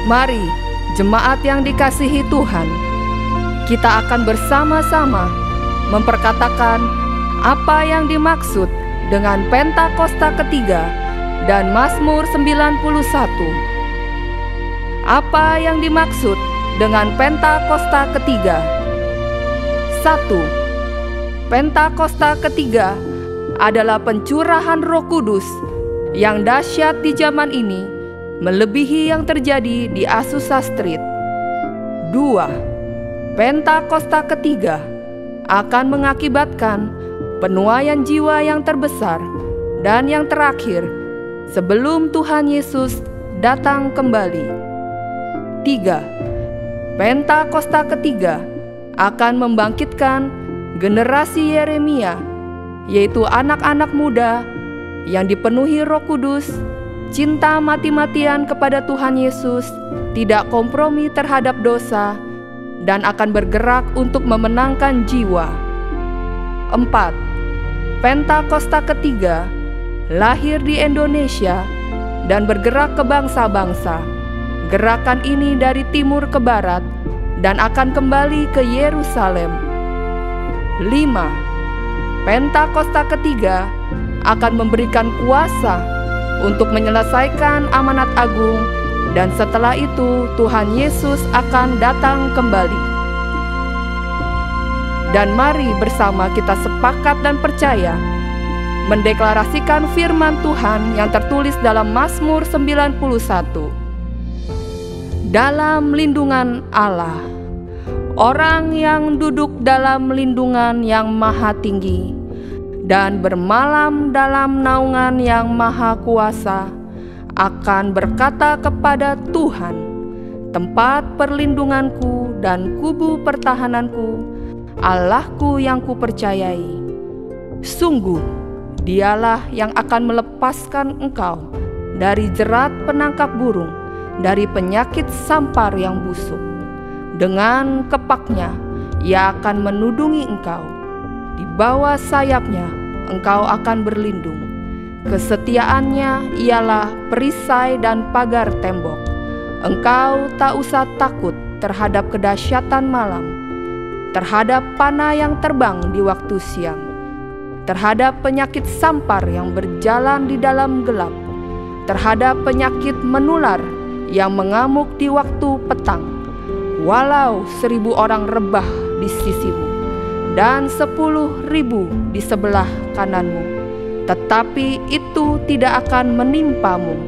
Mari, jemaat yang dikasihi Tuhan, kita akan bersama-sama memperkatakan apa yang dimaksud dengan Pentakosta ketiga dan Mazmur 91. Apa yang dimaksud dengan Pentakosta ketiga? 1. Pentakosta ketiga adalah pencurahan Roh Kudus yang dahsyat di zaman ini, melebihi yang terjadi di Azusa Street. 2. Pentakosta ketiga akan mengakibatkan penuaian jiwa yang terbesar dan yang terakhir sebelum Tuhan Yesus datang kembali. 3. Pentakosta ketiga akan membangkitkan generasi Yeremia, yaitu anak-anak muda yang dipenuhi Roh Kudus, cinta mati-matian kepada Tuhan Yesus, tidak kompromi terhadap dosa, dan akan bergerak untuk memenangkan jiwa. 4. Pentakosta ketiga lahir di Indonesia dan bergerak ke bangsa-bangsa. Gerakan ini dari timur ke barat dan akan kembali ke Yerusalem. 5. Pentakosta ketiga akan memberikan kuasa untuk menyelesaikan amanat agung, dan setelah itu Tuhan Yesus akan datang kembali. Dan mari bersama kita sepakat dan percaya mendeklarasikan firman Tuhan yang tertulis dalam Mazmur 91. Dalam lindungan Allah, orang yang duduk dalam lindungan yang maha tinggi dan bermalam dalam naungan yang maha kuasa akan berkata kepada Tuhan, tempat perlindunganku dan kubu pertahananku, Allahku yang kupercayai. Sungguh, Dialah yang akan melepaskan engkau dari jerat penangkap burung, dari penyakit sampar yang busuk. Dengan kepaknya Ia akan menudungi engkau, di bawah sayapnya engkau akan berlindung. Kesetiaannya ialah perisai dan pagar tembok. Engkau tak usah takut terhadap kedahsyatan malam, terhadap panah yang terbang di waktu siang, terhadap penyakit sampar yang berjalan di dalam gelap, terhadap penyakit menular yang mengamuk di waktu petang. Walau 1.000 orang rebah di sisimu dan 10.000 di sebelah kananmu, tetapi itu tidak akan menimpamu.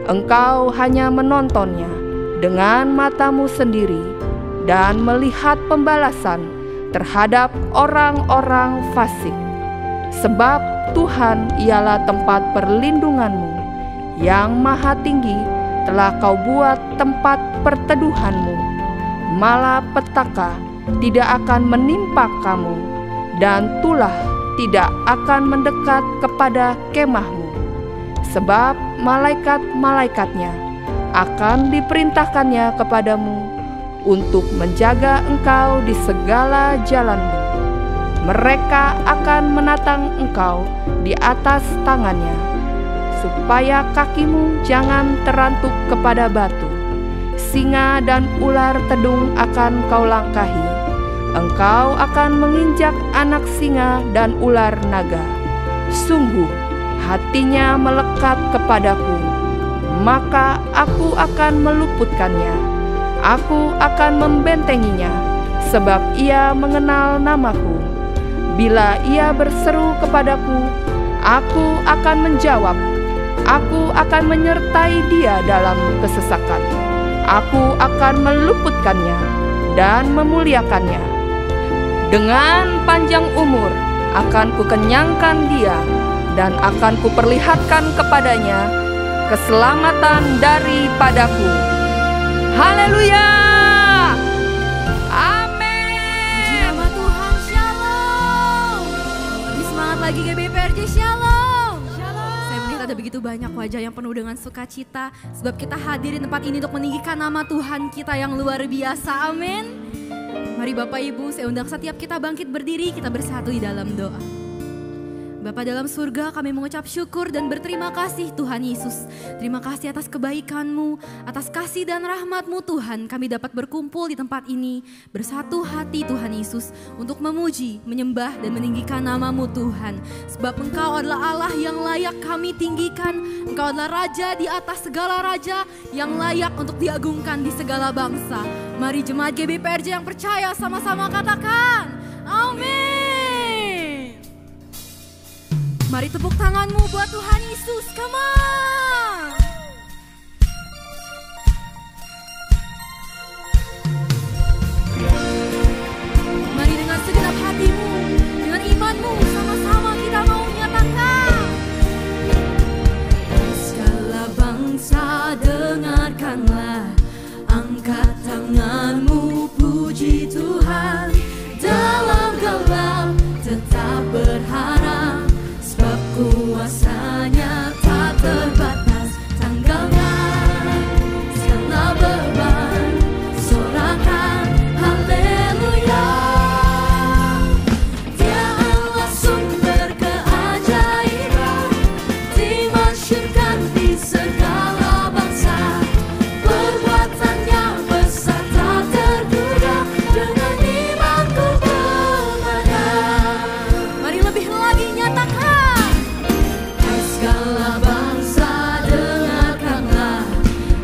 Engkau hanya menontonnya dengan matamu sendiri dan melihat pembalasan terhadap orang-orang fasik. Sebab Tuhan ialah tempat perlindunganmu, yang maha tinggi telah kau buat tempat perteduhanmu. Malapetaka tidak akan menimpa kamu, dan tulah tidak akan mendekat kepada kemahmu. Sebab malaikat-malaikatnya akan diperintahkannya kepadamu untuk menjaga engkau di segala jalanmu. Mereka akan menatang engkau di atas tangannya, supaya kakimu jangan terantuk kepada batu. Singa dan ular tedung akan kau langkahi. Engkau akan menginjak anak singa dan ular naga. Sungguh, hatinya melekat kepadaku, maka aku akan meluputkannya. Aku akan membentenginya, sebab ia mengenal namaku. Bila ia berseru kepadaku, aku akan menjawab. Aku akan menyertai dia dalam kesesakan. Aku akan meluputkannya dan memuliakannya. Dengan panjang umur akan kukenyangkan dia, dan akan kuperlihatkan kepadanya keselamatan daripadaku. Haleluya! Amin. Puji nama Tuhan, shalom. Lebih semangat lagi GBPRJ, shalom. Saya melihat ada begitu banyak wajah yang penuh dengan sukacita, sebab kita hadir di tempat ini untuk meninggikan nama Tuhan kita yang luar biasa. Amin. Mari Bapak Ibu, saya undang setiap kita bangkit berdiri, kita bersatu di dalam doa. Bapa dalam surga, kami mengucap syukur dan berterima kasih Tuhan Yesus. Terima kasih atas kebaikan-Mu, atas kasih dan rahmat-Mu Tuhan. Kami dapat berkumpul di tempat ini bersatu hati Tuhan Yesus untuk memuji, menyembah dan meninggikan nama-Mu Tuhan. Sebab Engkau adalah Allah yang layak kami tinggikan. Engkau adalah Raja di atas segala raja yang layak untuk diagungkan di segala bangsa. Mari jemaat GBPRJ yang percaya sama-sama katakan, amin. Mari tepuk tanganmu buat Tuhan Yesus, come on. Mari dengan segenap hatimu, dengan imanmu, sama-sama kita mau menyatakan. Segala bangsa dengarkanlah, angkat tanganmu puji Tuhan. Dalam gelap tetap berharap, sebab kuasa-Nya tak terbatas. Tanggalkan segala beban, sorakan haleluya. Dia Allah sumber keajaiban, dimasyhurkan di segala bangsa. Perbuatannya besar tak terduga, dengan imanku bermenang. Mari lebih lagi nyatakan. Segala bangsa dengarkanlah,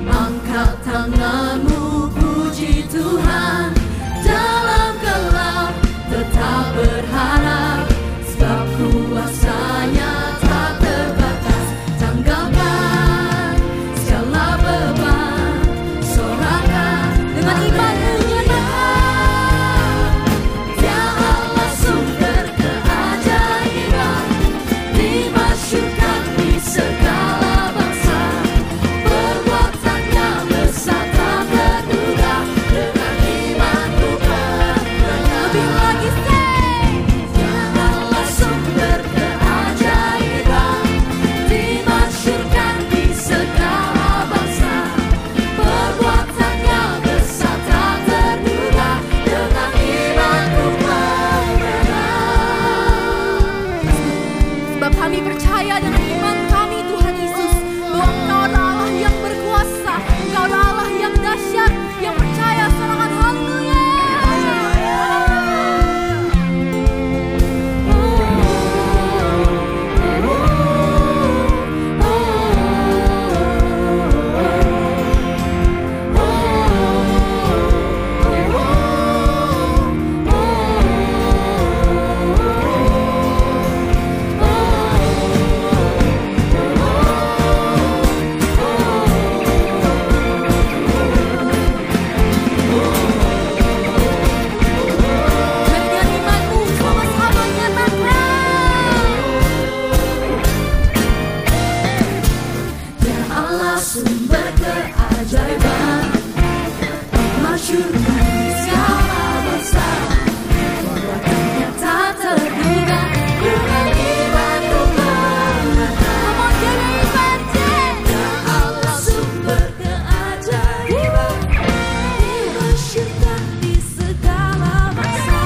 angkat tanganmu puji Tuhan. Dalam gelap tetap berharap, sebab kuasa-Nya tak terbatas. Tanggalkan segala beban, sorakan dengan imanmu nyatakan. Dia Allah sumber keajaiban, dimasyhurkan di segala bangsa. Perbuatannya besar tak terduga, dengan imanku bermenang. Lebih lagi say. Dia Allah sumber keajaiban, dimasyhurkan di segala bangsa. Perbuatannya besar tak terduga, dengan imanku bermenang. Sebab kami percaya dengan iman kami Tuhan Yesus, bahwa Engkau adalah Allah yang berkuasa, Engkau adalah Allah yang dahsyat, yang percaya sorakan haleluya. Mari dengan imanmu sama-sama nyatakan. Dia Allah sumber keajaiban, dimasyhurkan di segala bangsa. Perbuatannya tak terduga, dengan imanku bermenang. Come on, GBPRJ. Dia Allah sumber keajaiban, dimasyhurkan di segala bangsa.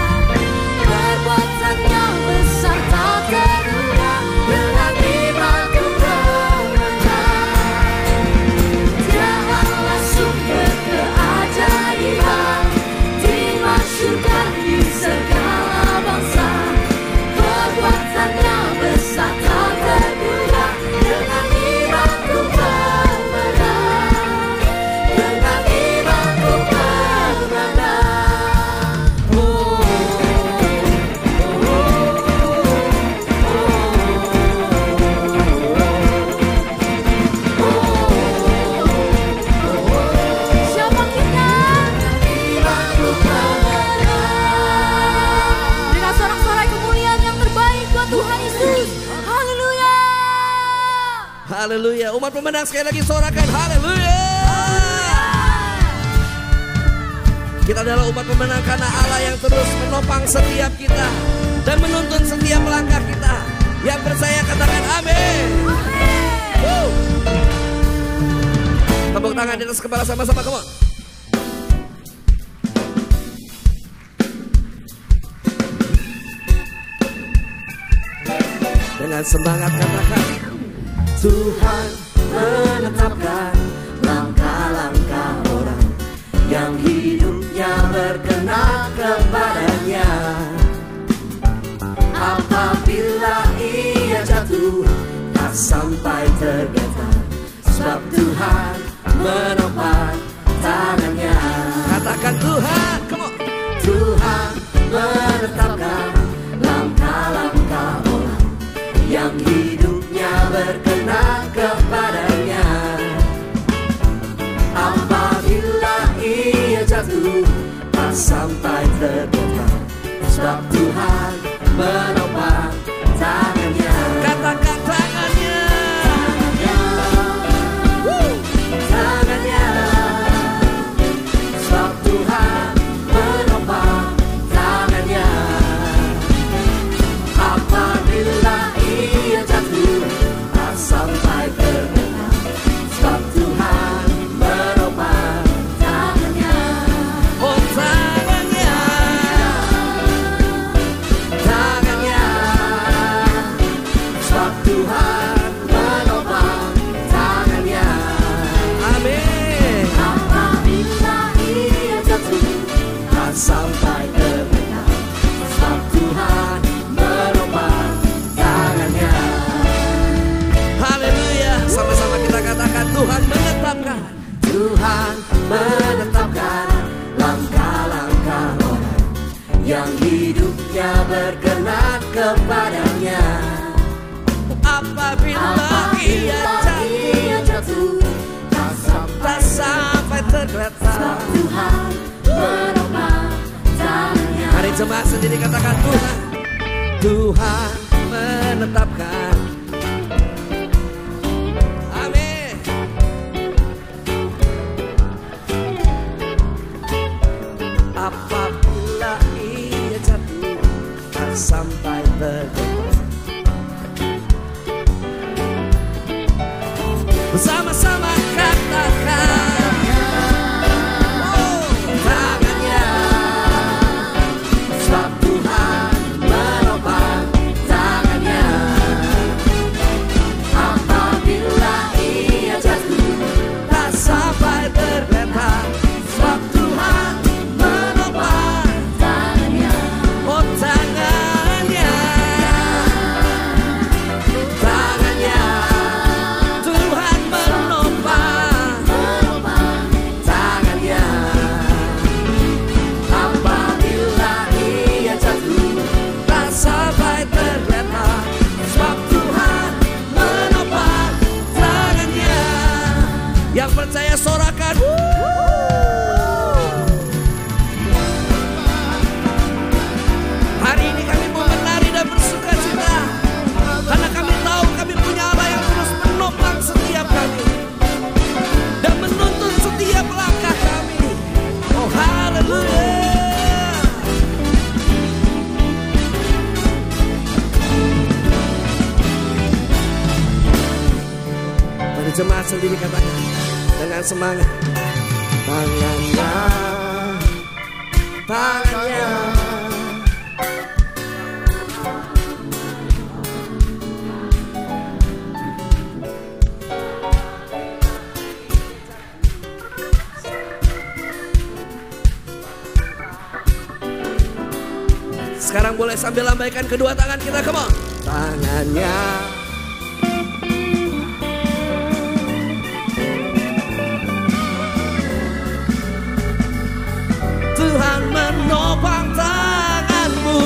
Perbuatannya besar tak terduga, dengan imanku bermenang. Dia Allah sumber keajaiban, dimasyhurkan di segala bangsa. Perbuatannya besar tak terduga, dengan imanku bermenang. Dengan imanku bermenang. Siapa kita? Imanku bermenang. Dengan sorak-sorai kemuliaan yang terbaik buat Tuhan Yesus. Haleluya. Haleluya. Umat pemenang sekali lagi sorakan haleluya. Kita adalah umat pemenang karena Allah yang terus menopang setiap kita dan menuntun setiap langkah kita. Yang percaya katakan amin. Tepuk tangan di atas kepala sama-sama, come on. Dengan semangat katakan, Tuhan menetapkan langkah-langkah orang yang hidupnya berkenan kepadanya. Apabila ia jatuh, tak sampai tergetar, sebab Tuhan menopang tangannya. Katakan Tuhan, come on. Tuhan menetapkan langkah-langkah orang yang hidupnya berkenan kepadanya. Apabila ia jatuh, tak sampai tergetar, sebab Tuhan menopang tangannya. Katakan tangannya, tangannya, sebab Tuhan menopang tangannya. Apabila ia jatuh, tak sampai tergetar, sebab Tuhan menopang tangannya. Oh tangannya, tangannya, sebab Tuhan menopang tangannya. Amin. Apabila ia jatuh, tak sampai tergetar, sebab Tuhan menopang tangannya. Haleluya. Sama-sama kita katakan, Tuhan menetapkan, Tuhan menetapkan langkah-langkah orang yang hidupnya berkenan kepadanya. Apabila ia jatuh, tak sampai tergeletak, Tuhan menopang tangannya. Mari jemaat sendiri katakan, Tuhan, Tuhan menetapkan. Amin. Apabila ia jatuh, tak sampai tergetar. Bersama-sama katakan, oh, tangannya, sebab Tuhan menopang tangannya. Apabila ia jatuh, tak sampai tergeletak, sebab Tuhan menopang tangannya. Oh tangannya, tangannya, Tuhan menopang tangannya. Apabila ia jatuh, tak sampai tergeletak, sebab Tuhan menopang tangannya. Yang percaya sorakan, hari ini kami mau menari dan bersuka cita, karena kami tahu kami punya Allah yang terus menopang setiap kami dan menuntun setiap langkah kami. Oh haleluya. Mari jemaat sendiri katakan dengan semangat, tangannya, tangannya. Sekarang boleh sambil lambaikan kedua tangan kita, come on. Tangannya, Tuhan menopang tanganmu,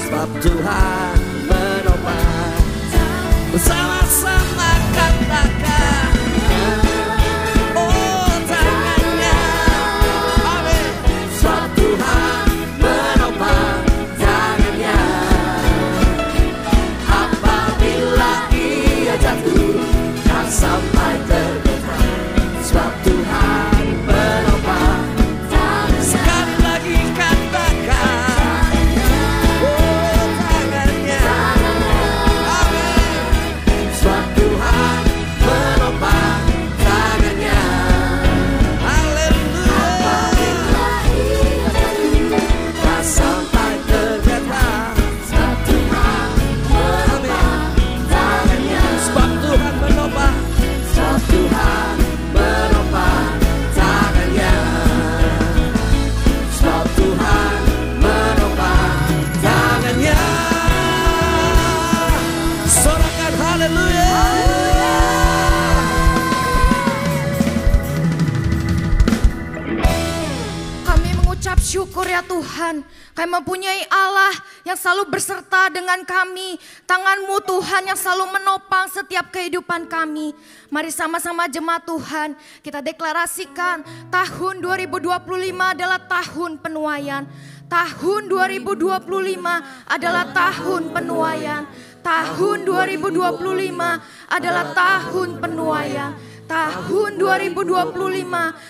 sebab Tuhan menopang. Bersama-sama katakan, oh tangannya, amin, sebab Tuhan menopang tangannya. Apabila ia jatuh, tak sampai tergetar, sebab Tuhan menopang tangannya. Sekali lagi katakan, oh tangannya, amin, Haleluya. Kami mengucap syukur ya Tuhan, kami mempunyai Allah yang selalu berserta dengan kami. Tangan-Mu Tuhan yang selalu menopang setiap kehidupan kami. Mari sama-sama jemaat Tuhan, kita deklarasikan tahun 2025 adalah tahun penuaian. Tahun 2025 adalah tahun penuaian. Tahun 2025 adalah tahun penuaian. Tahun 2025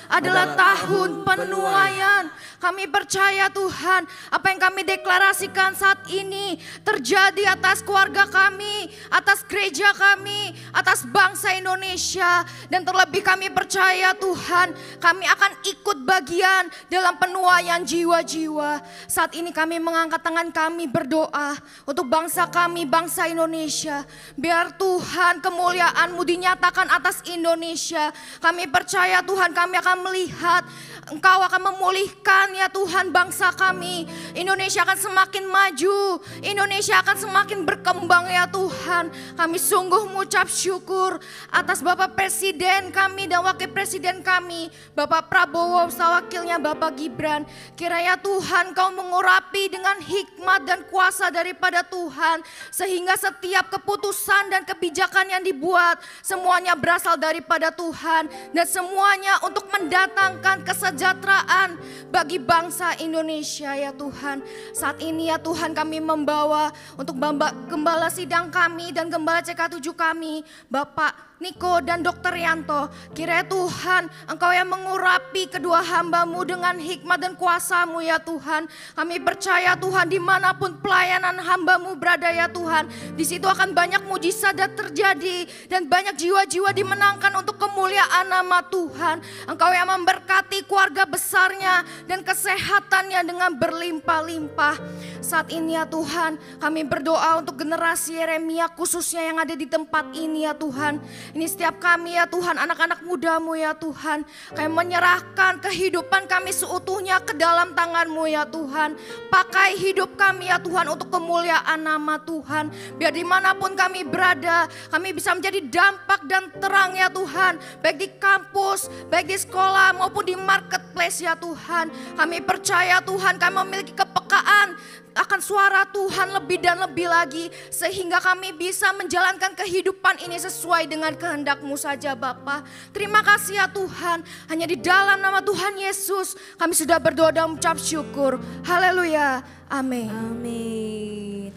adalah tahun penuaian. Kami percaya Tuhan, apa yang kami deklarasikan saat ini terjadi atas keluarga kami, atas gereja kami, atas bangsa Indonesia. Dan terlebih kami percaya Tuhan, kami akan ikut bagian dalam penuaian jiwa-jiwa. Saat ini kami mengangkat tangan kami berdoa untuk bangsa kami, bangsa Indonesia. Biar Tuhan kemuliaan-Mu dinyatakan atas Indonesia. Kami percaya Tuhan, kami akan melihat Engkau akan memulihkan ya Tuhan bangsa kami. Indonesia akan semakin maju, Indonesia akan semakin berkembang ya Tuhan. Kami sungguh mengucap syukur atas Bapak Presiden kami dan Wakil Presiden kami, Bapak Prabowo, wakilnya Bapak Gibran. Kiranya Tuhan Kau mengurapi dengan hikmat dan kuasa daripada Tuhan, sehingga setiap keputusan dan kebijakan yang dibuat semuanya berasal daripada Tuhan, dan semuanya untuk mendatangkan kesejahteraan bagi bangsa Indonesia ya Tuhan. Saat ini ya Tuhan kami membawa untuk gembala sidang kami dan gembala CK7 kami, Bapak Niko dan Dr. Yanto. Kiranya Tuhan Engkau yang mengurapi kedua hamba-Mu dengan hikmat dan kuasa-Mu ya Tuhan. Kami percaya Tuhan, dimanapun pelayanan hamba-Mu berada ya Tuhan, di situ akan banyak mujizat dan terjadi, dan banyak jiwa-jiwa dimenangkan untuk kemuliaan nama Tuhan. Engkau yang memberkati keluarga besarnya dan kesehatannya dengan berlimpah-limpah. Saat ini ya Tuhan, kami berdoa untuk generasi Yeremia khususnya yang ada di tempat ini ya Tuhan. Ini setiap kami ya Tuhan, anak-anak muda-Mu ya Tuhan. Kami menyerahkan kehidupan kami seutuhnya ke dalam tangan-Mu ya Tuhan. Pakai hidup kami ya Tuhan untuk kemuliaan nama Tuhan. Biar dimanapun kami berada, kami bisa menjadi dampak dan terang ya Tuhan. Baik di kampus, baik di sekolah maupun di marketplace ya Tuhan. Kami percaya Tuhan, kami memiliki kepekaan akan suara Tuhan lebih dan lebih lagi, sehingga kami bisa menjalankan kehidupan ini sesuai dengan kehendak-Mu saja Bapa. Terima kasih ya Tuhan, hanya di dalam nama Tuhan Yesus kami sudah berdoa dan mengucap syukur. Haleluya, amin. Amin.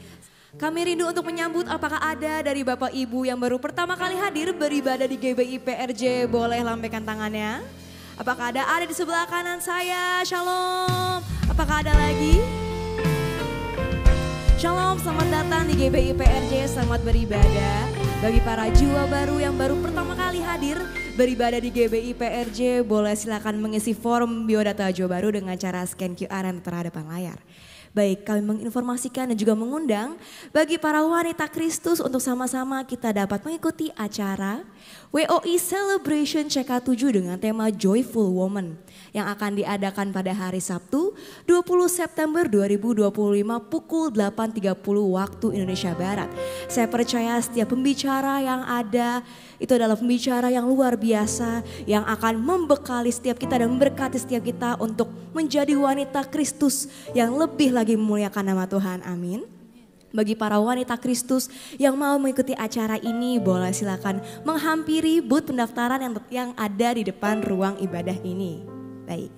Kami rindu untuk menyambut, apakah ada dari Bapak Ibu yang baru pertama kali hadir beribadah di GBI PRJ, boleh lambaikan tangannya. Apakah ada di sebelah kanan saya? Shalom. Apakah ada lagi? Shalom, selamat datang di GBI PRJ, selamat beribadah. Bagi para jiwa baru yang baru pertama kali hadir beribadah di GBI PRJ, boleh silakan mengisi form biodata Jiwa Baru dengan cara scan QR yang terhadap layar. Baik, kami menginformasikan dan juga mengundang bagi para wanita Kristus untuk sama-sama kita dapat mengikuti acara WOI Celebration CK7 dengan tema Joyful Woman yang akan diadakan pada hari Sabtu 20 September 2025 pukul 8.30 waktu Indonesia Barat. Saya percaya setiap pembicara yang ada itu adalah pembicara yang luar biasa yang akan membekali setiap kita dan memberkati setiap kita untuk menjadi wanita Kristus yang lebih lagi memuliakan nama Tuhan. Amin. Bagi para wanita Kristus yang mau mengikuti acara ini, boleh silakan menghampiri booth pendaftaran yang ada di depan ruang ibadah ini. Baik,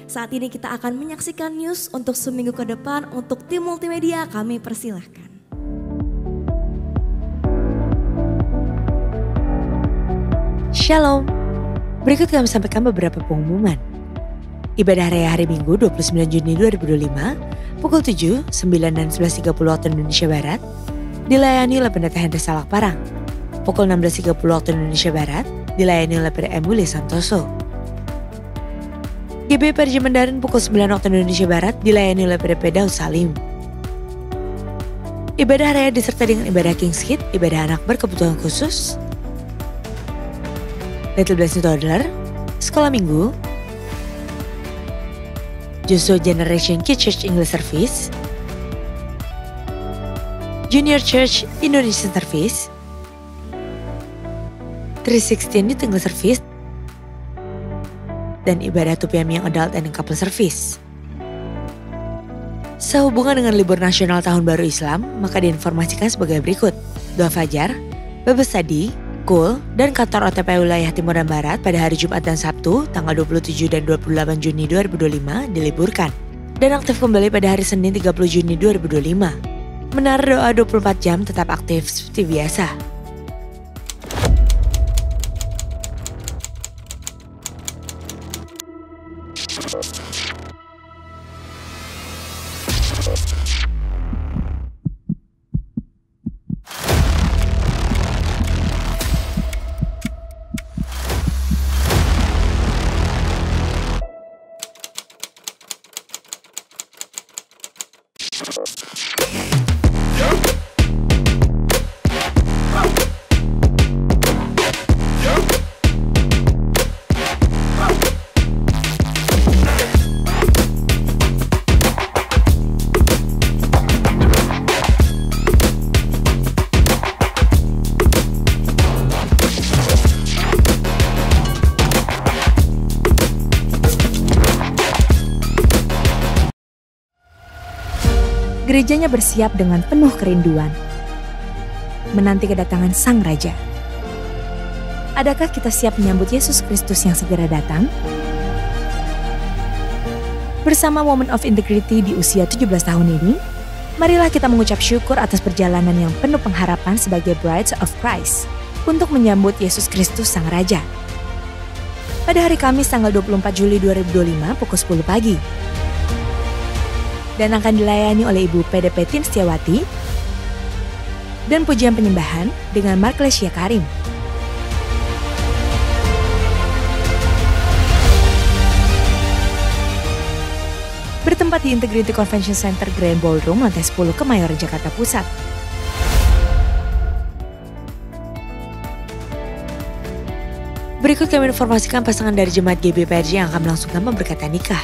saat ini kita akan menyaksikan news untuk seminggu ke depan. Untuk tim multimedia kami persilahkan. Shalom, berikut kami sampaikan beberapa pengumuman. Ibadah Raya hari Minggu 29 Juni 2025 pukul 7, 9 dan 11.30 waktu Indonesia Barat dilayani oleh Pendeta Hendra Salak Parang. Pukul 16.30 waktu Indonesia Barat dilayani oleh Pendeta Emuli Santoso. GBI PRJ Mandarin pukul 9 waktu Indonesia Barat dilayani oleh Pendeta Daud Salim. Ibadah Raya disertai dengan ibadah King's Hit, ibadah anak berkebutuhan khusus, Little Blessing Toddler, Sekolah Minggu, Joshua Generation Kids Church English Service, Junior Church Indonesian Service, 316 Youth English Service, dan ibadah 2 PM yang adult and couple service. Sehubungan dengan libur nasional Tahun Baru Islam, maka diinformasikan sebagai berikut. Doa Fajar, Bible Study, Kul, dan kantor OTP wilayah Timur dan Barat pada hari Jumat dan Sabtu, tanggal 27 dan 28 Juni 2025 diliburkan. Dan aktif kembali pada hari Senin 30 Juni 2025. Menara doa 24 jam tetap aktif seperti biasa. Gerejanya bersiap dengan penuh kerinduan, menanti kedatangan Sang Raja. Adakah kita siap menyambut Yesus Kristus yang segera datang? Bersama Women of Integrity di usia 17 tahun ini, marilah kita mengucap syukur atas perjalanan yang penuh pengharapan sebagai Brides of Christ untuk menyambut Yesus Kristus Sang Raja. Pada hari Kamis tanggal 24 Juli 2025 pukul 10 pagi. Dan akan dilayani oleh Ibu PDP Tin Setiawati dan pujian penyembahan dengan Marklesia Karim. Bertempat di Integrity Convention Center Grand Ballroom lantai 10 Kemayoran, Jakarta Pusat. Berikut kami informasikan pasangan dari Jemaat GBPRJ yang akan melangsungkan pemberkatan nikah.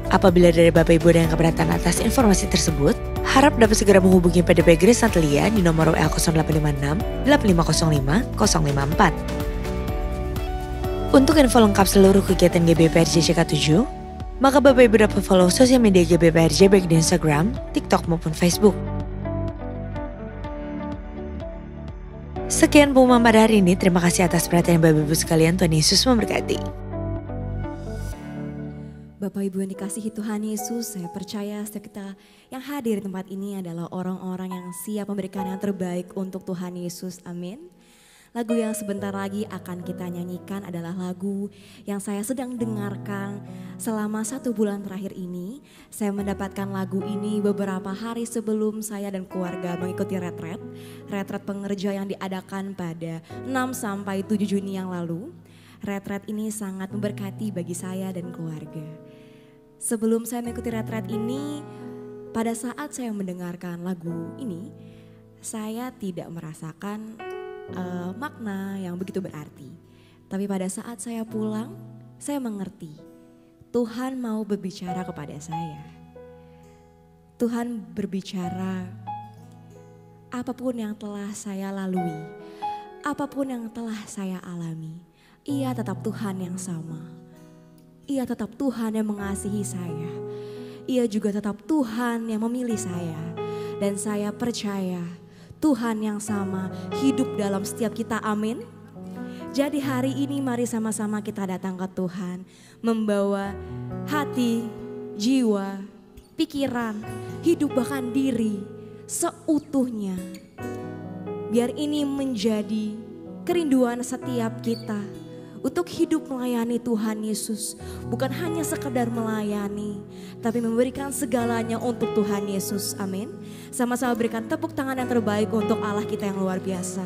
Apabila dari Bapak Ibu ada yang keberatan atas informasi tersebut, harap dapat segera menghubungi PDP Grace Natalia di nomor WA 0856 8505 054. Untuk info lengkap seluruh kegiatan GBPRJ CK7, maka Bapak Ibu dapat follow sosial media GBPRJ baik di Instagram, TikTok maupun Facebook. Sekian pengumuman pada hari ini, terima kasih atas perhatian Bapak Ibu sekalian, Tuhan Yesus memberkati. Bapak Ibu yang dikasihi Tuhan Yesus, saya percaya setiap kita yang hadir di tempat ini adalah orang-orang yang siap memberikan yang terbaik untuk Tuhan Yesus. Amin. Lagu yang sebentar lagi akan kita nyanyikan adalah lagu yang saya sedang dengarkan selama 1 bulan terakhir ini. Saya mendapatkan lagu ini beberapa hari sebelum saya dan keluarga mengikuti retret pengerja yang diadakan pada 6-7 Juni yang lalu. Retret ini sangat memberkati bagi saya dan keluarga. Sebelum saya mengikuti retret ini, pada saat saya mendengarkan lagu ini, saya tidak merasakan makna yang begitu berarti. Tapi pada saat saya pulang, saya mengerti Tuhan mau berbicara kepada saya. Tuhan berbicara apapun yang telah saya lalui, apapun yang telah saya alami. Ia tetap Tuhan yang sama. Ia tetap Tuhan yang mengasihi saya. Ia juga tetap Tuhan yang memilih saya. Dan saya percaya Tuhan yang sama hidup dalam setiap kita, amin. Jadi hari ini mari sama-sama kita datang ke Tuhan. Membawa hati, jiwa, pikiran, hidup bahkan diri seutuhnya. Biar ini menjadi kerinduan setiap kita. Untuk hidup melayani Tuhan Yesus. Bukan hanya sekedar melayani, tapi memberikan segalanya untuk Tuhan Yesus. Amin. Sama-sama berikan tepuk tangan yang terbaik untuk Allah kita yang luar biasa.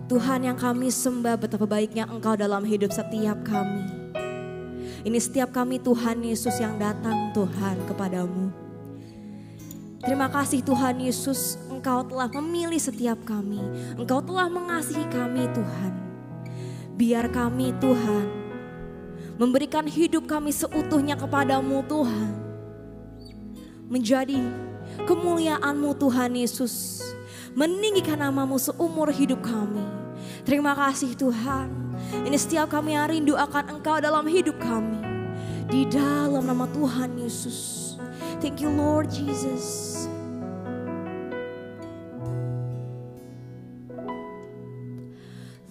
Tuhan yang kami sembah, betapa baiknya Engkau dalam hidup setiap kami. Ini setiap kami Tuhan Yesus yang datang Tuhan kepadamu. Terima kasih Tuhan Yesus, Engkau telah memilih setiap kami. Engkau telah mengasihi kami Tuhan. Biar kami Tuhan memberikan hidup kami seutuhnya kepadamu Tuhan. Menjadi kemuliaan-Mu Tuhan Yesus. meninggikan nama-Mu seumur hidup kami. Terima kasih Tuhan. Ini setiap kami yang rindu akan Engkau dalam hidup kami. Di dalam nama Tuhan Yesus. Thank you Lord Jesus.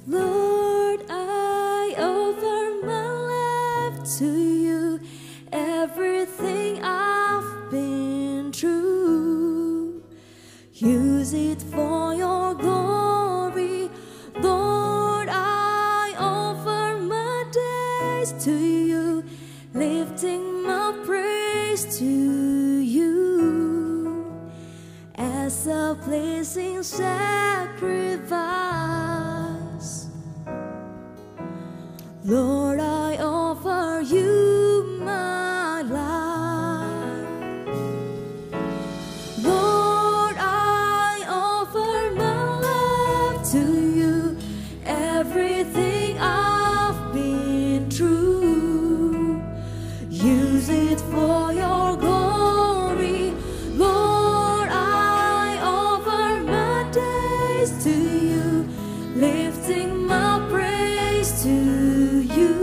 Lord, I offer my life to you. Everything I've been through, use it for your glory. Lord, I offer my days to you, lifting my praise to you as a pleasing sacrifice. Lord, I offer you my life. Lord, I offer my life to you. Everything I've been through, use it for your glory. Lord, I offer my days to you, lifting my praise to you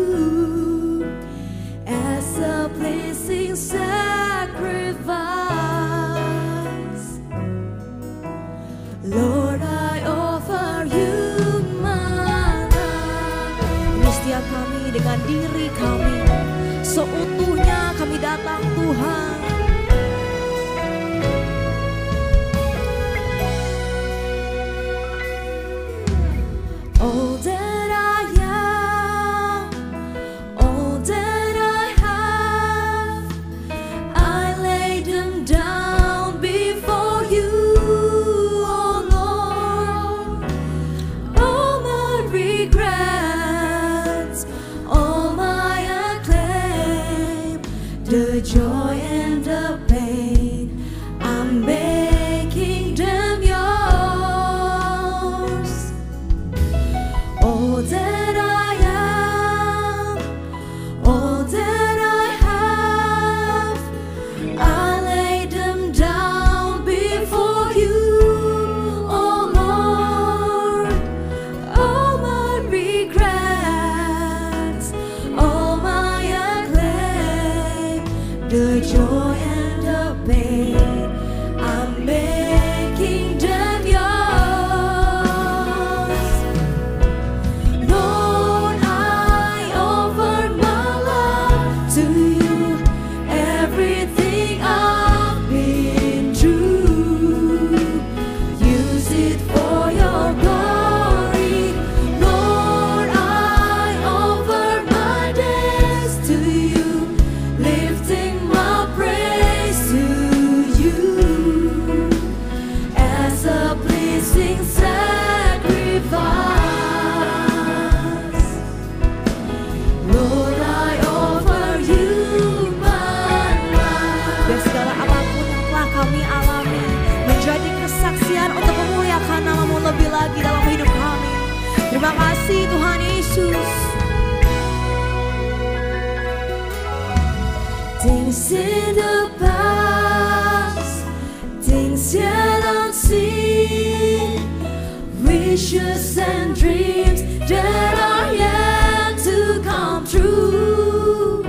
as a pleasing sacrifice. Lord, I offer you my life. Ini setiap kami dengan diri kami seutuhnya kami datang Tuhan. All that I am, all that I have, I lay them down before you, oh Lord. All my regrets, all my acclaim, the joy and the pain, I'm making them yours. All that I am, all that I have, I lay them down before you, oh Lord. All my regrets, all my acclaim, the joy and the pain, I'm making them yours. Lord, I offer my life to you. Everything I've been through, use it for your glory. Lord, I offer my days to you, lifting my praise to you as a pleasing sacrifice. Lord, I offer you my life. Dan segala apapun yang telah kami alami menjadi kesaksian untuk memuliakan nama-Mu lebih lagi dalam hidup kami. Terima kasih Tuhan Yesus. Things in the past, things yet unseen, wishes and dreams that are yet to come true.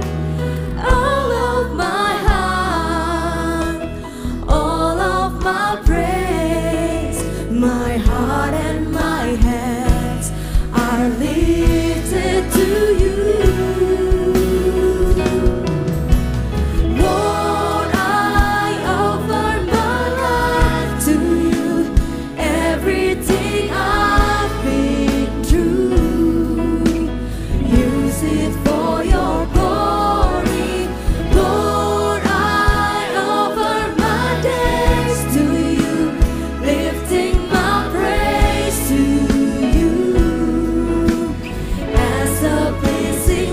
All of my heart, all of my praise, my heart and my hands are lifted to you. Lord, I offer my life to you. Everything I've been through, use it for your glory. Lord, I offer my days to you, lifting my praise to you as a pleasing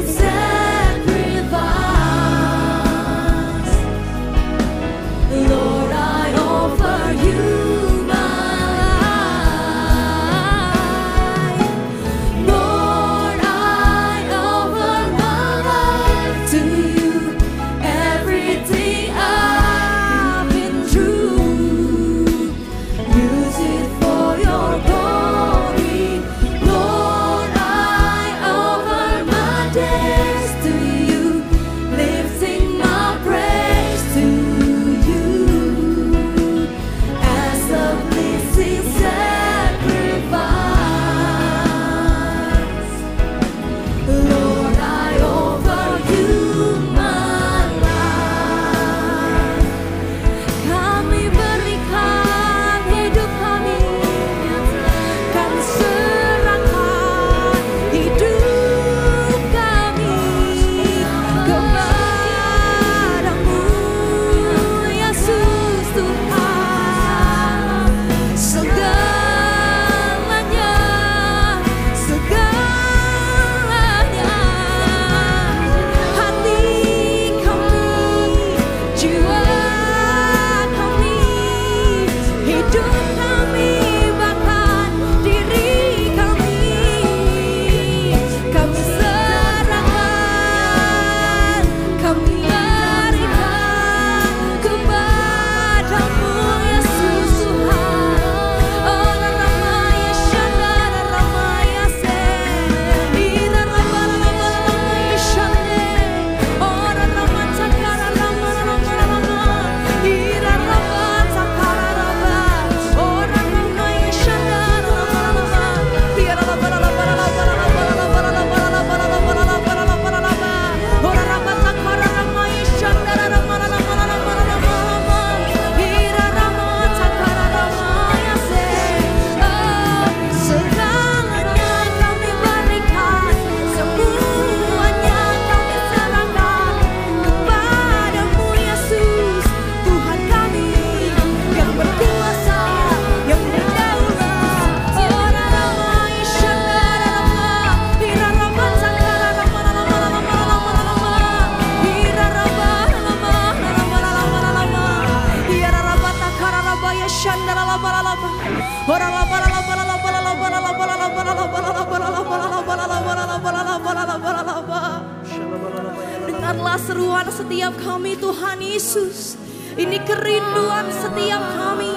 Dengarlah seruan setiap kami Tuhan Yesus. Ini kerinduan setiap kami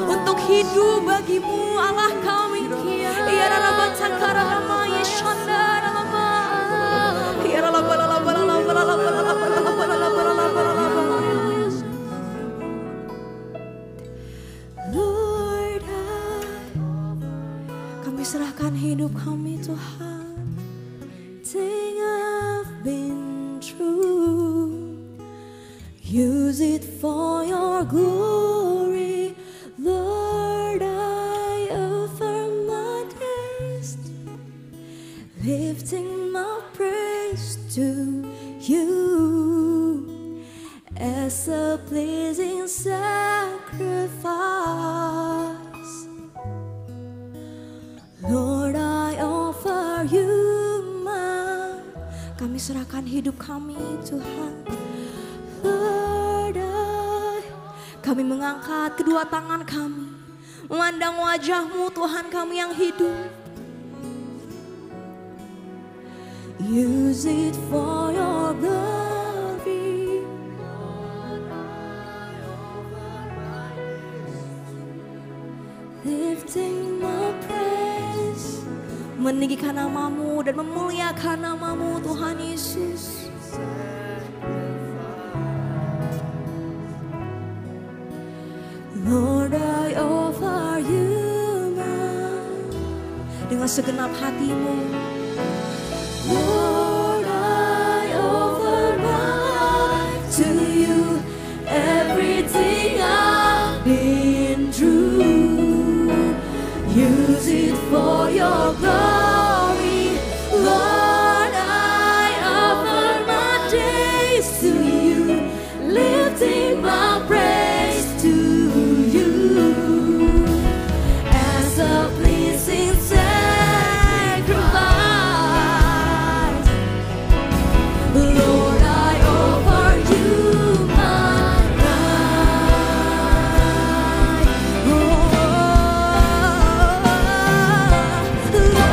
untuk hidup bagimu Allah kami. Ya Rabba Takara Rama Yeshanda Rama. Ya Rabba Lord, kami serahkan hidup kami Tuhan. Thing I've been through, use it for your glory, Lord. I offer my taste, lifting my praise to you as a pleasing sacrifice. Lord, I offer you. Kami serahkan hidup kami Tuhan. Lord, kami mengangkat kedua tangan kami, memandang wajah-Mu Tuhan kami yang hidup. Use it for your glory. Lifting my praise, meninggikan nama-Mu dan memuliakan nama-Mu Tuhan Yesus. Lord, I offer you dengan segenap hatimu. Lord, I offer mine to you, everything I've been through. Use it for your glory, Lord. I offer my days to you, lifting my praise to you as a pleasing sacrifice. Lord, I offer you my life. Oh, Lord,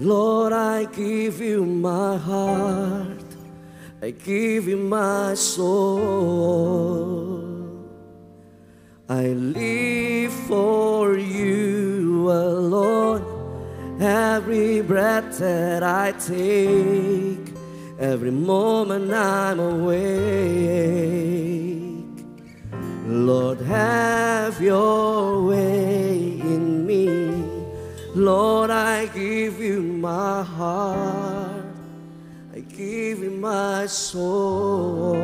Lord, I give you my heart, I give you my soul. I live for you alone. Every breath that I take, every moment I'm awake. Lord, have your way in me. Lord, I give you my heart, I give you my soul.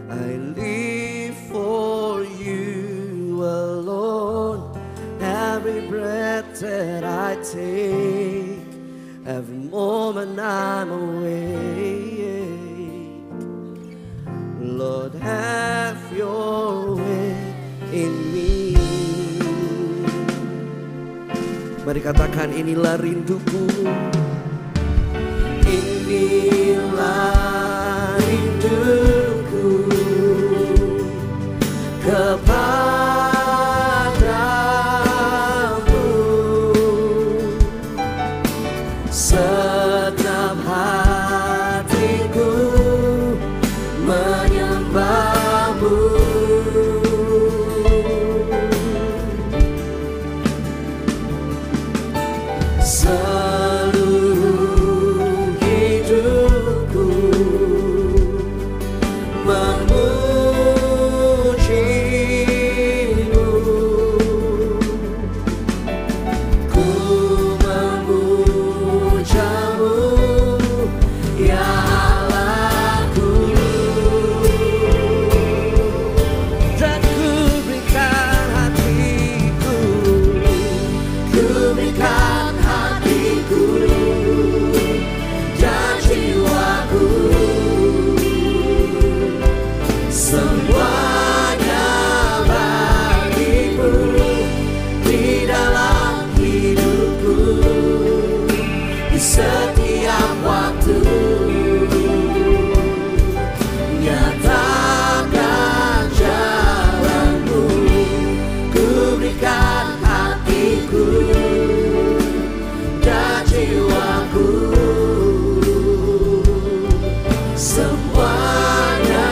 I live for you alone. Every breath that I take, every moment I'm awake. Lord, have your way in me. Mari katakan, inilah rinduku, inilah rinduku kepadamu. Segenap hatiku menyembahmu. Seluruh hidupku memujimu. Ku memujamu, ya Allahku. Dan ku berikan hatiku, ku berikan hatiku dan jiwaku, semuanya bagimu di dalam hidupku, di setiap waktu. Nyatakan jalanmu, ku berikan hatiku dan jiwaku, semuanya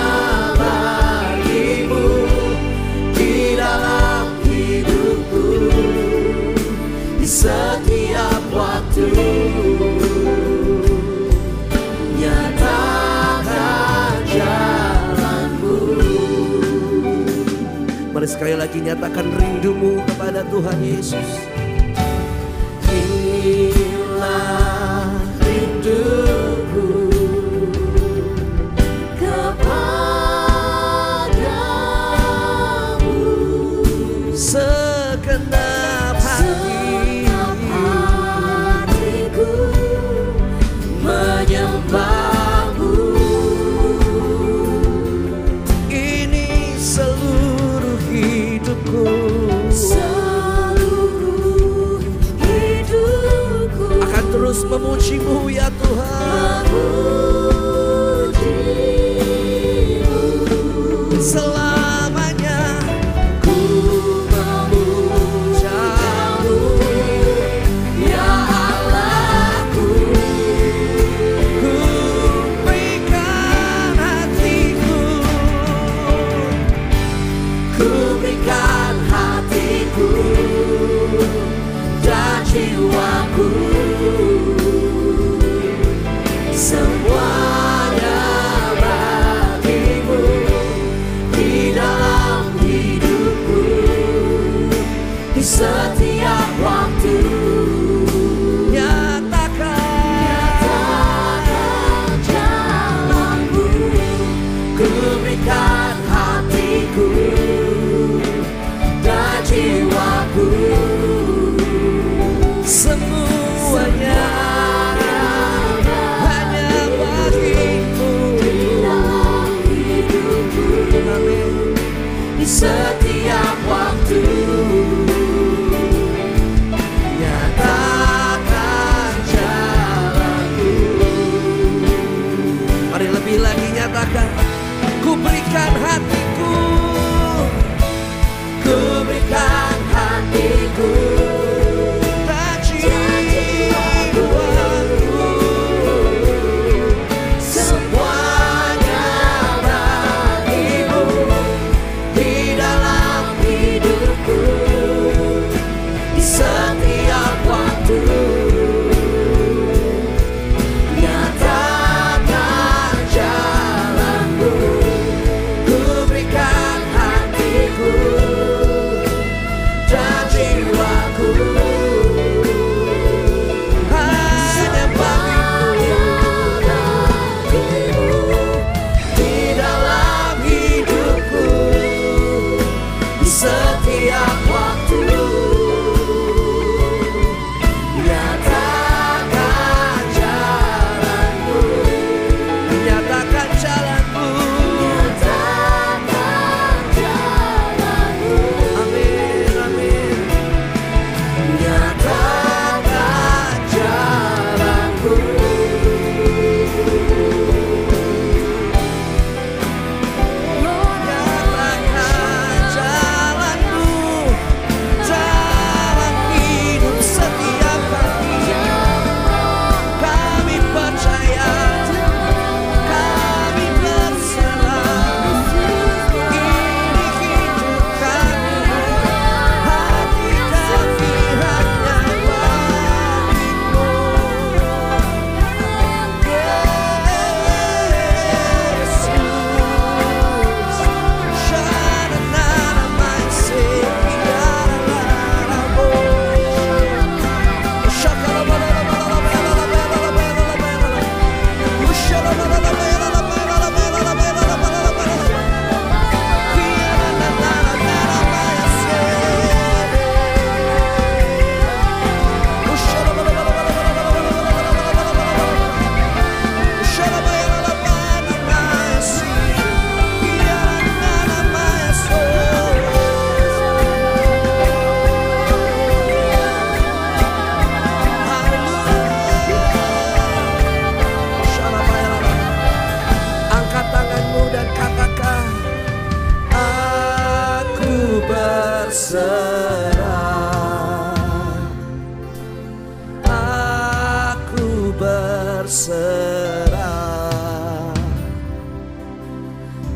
bagimu di dalam hidupku, di setiap waktu. Nyatakan jalanmu. Mari sekali lagi nyatakan rindumu kepada Tuhan Yesus. Inilah rinduku kepadamu. Segenap hatiku menyembahmu. Ini seluruh hidupku, seluruh hidupku akan terus memujimu, ya Tuhan. Memujimu selamanya. Ku memujamu, ya Allahku. Ku berikan hatiku, ku berikan hatiku dan jiwaku, semuanya bagimu di dalam hidupku, di setiap waktu. Nyatakan jalanmu, ku berikan hatiku dan jiwaku, semuanya berserah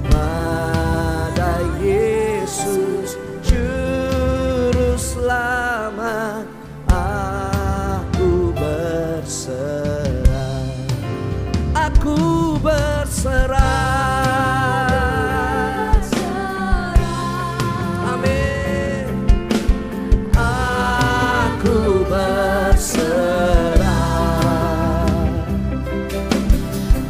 pada Yesus Juru Selamat. Aku berserah, aku berserah. Amin. Aku berserah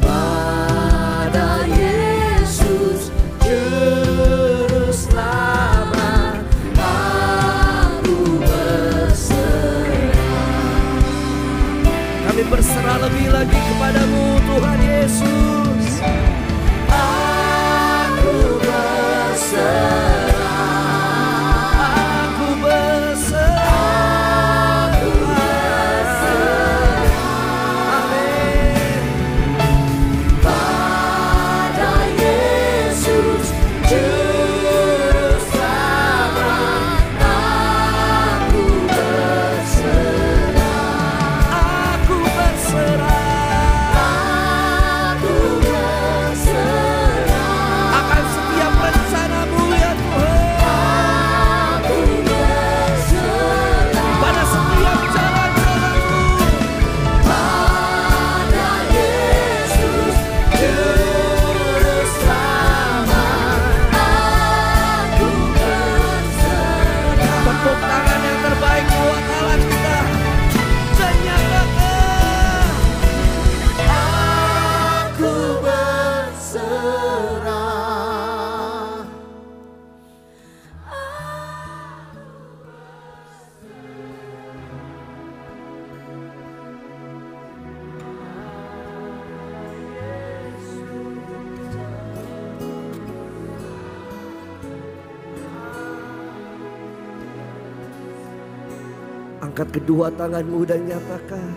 pada Yesus Juru Selamat. Aku berserah. Kami berserah lebih lagi kepadamu Tuhan Yesus. Aku berserah, aku berserah, aku berserah. Amin. Pada Yesus Juru Selamat. Aku berserah, aku berserah. Aku berserah akan setiap rencanamu ya Tuhan. Aku berserah pada setiap jalan-jalanmu. Pada Yesus Juru Selamat. Aku berserah. Tepuk tangan yang terbaik buat Allah kita. Dan nyatakan, aku berserah. Angkat kedua tanganmu dan nyatakan,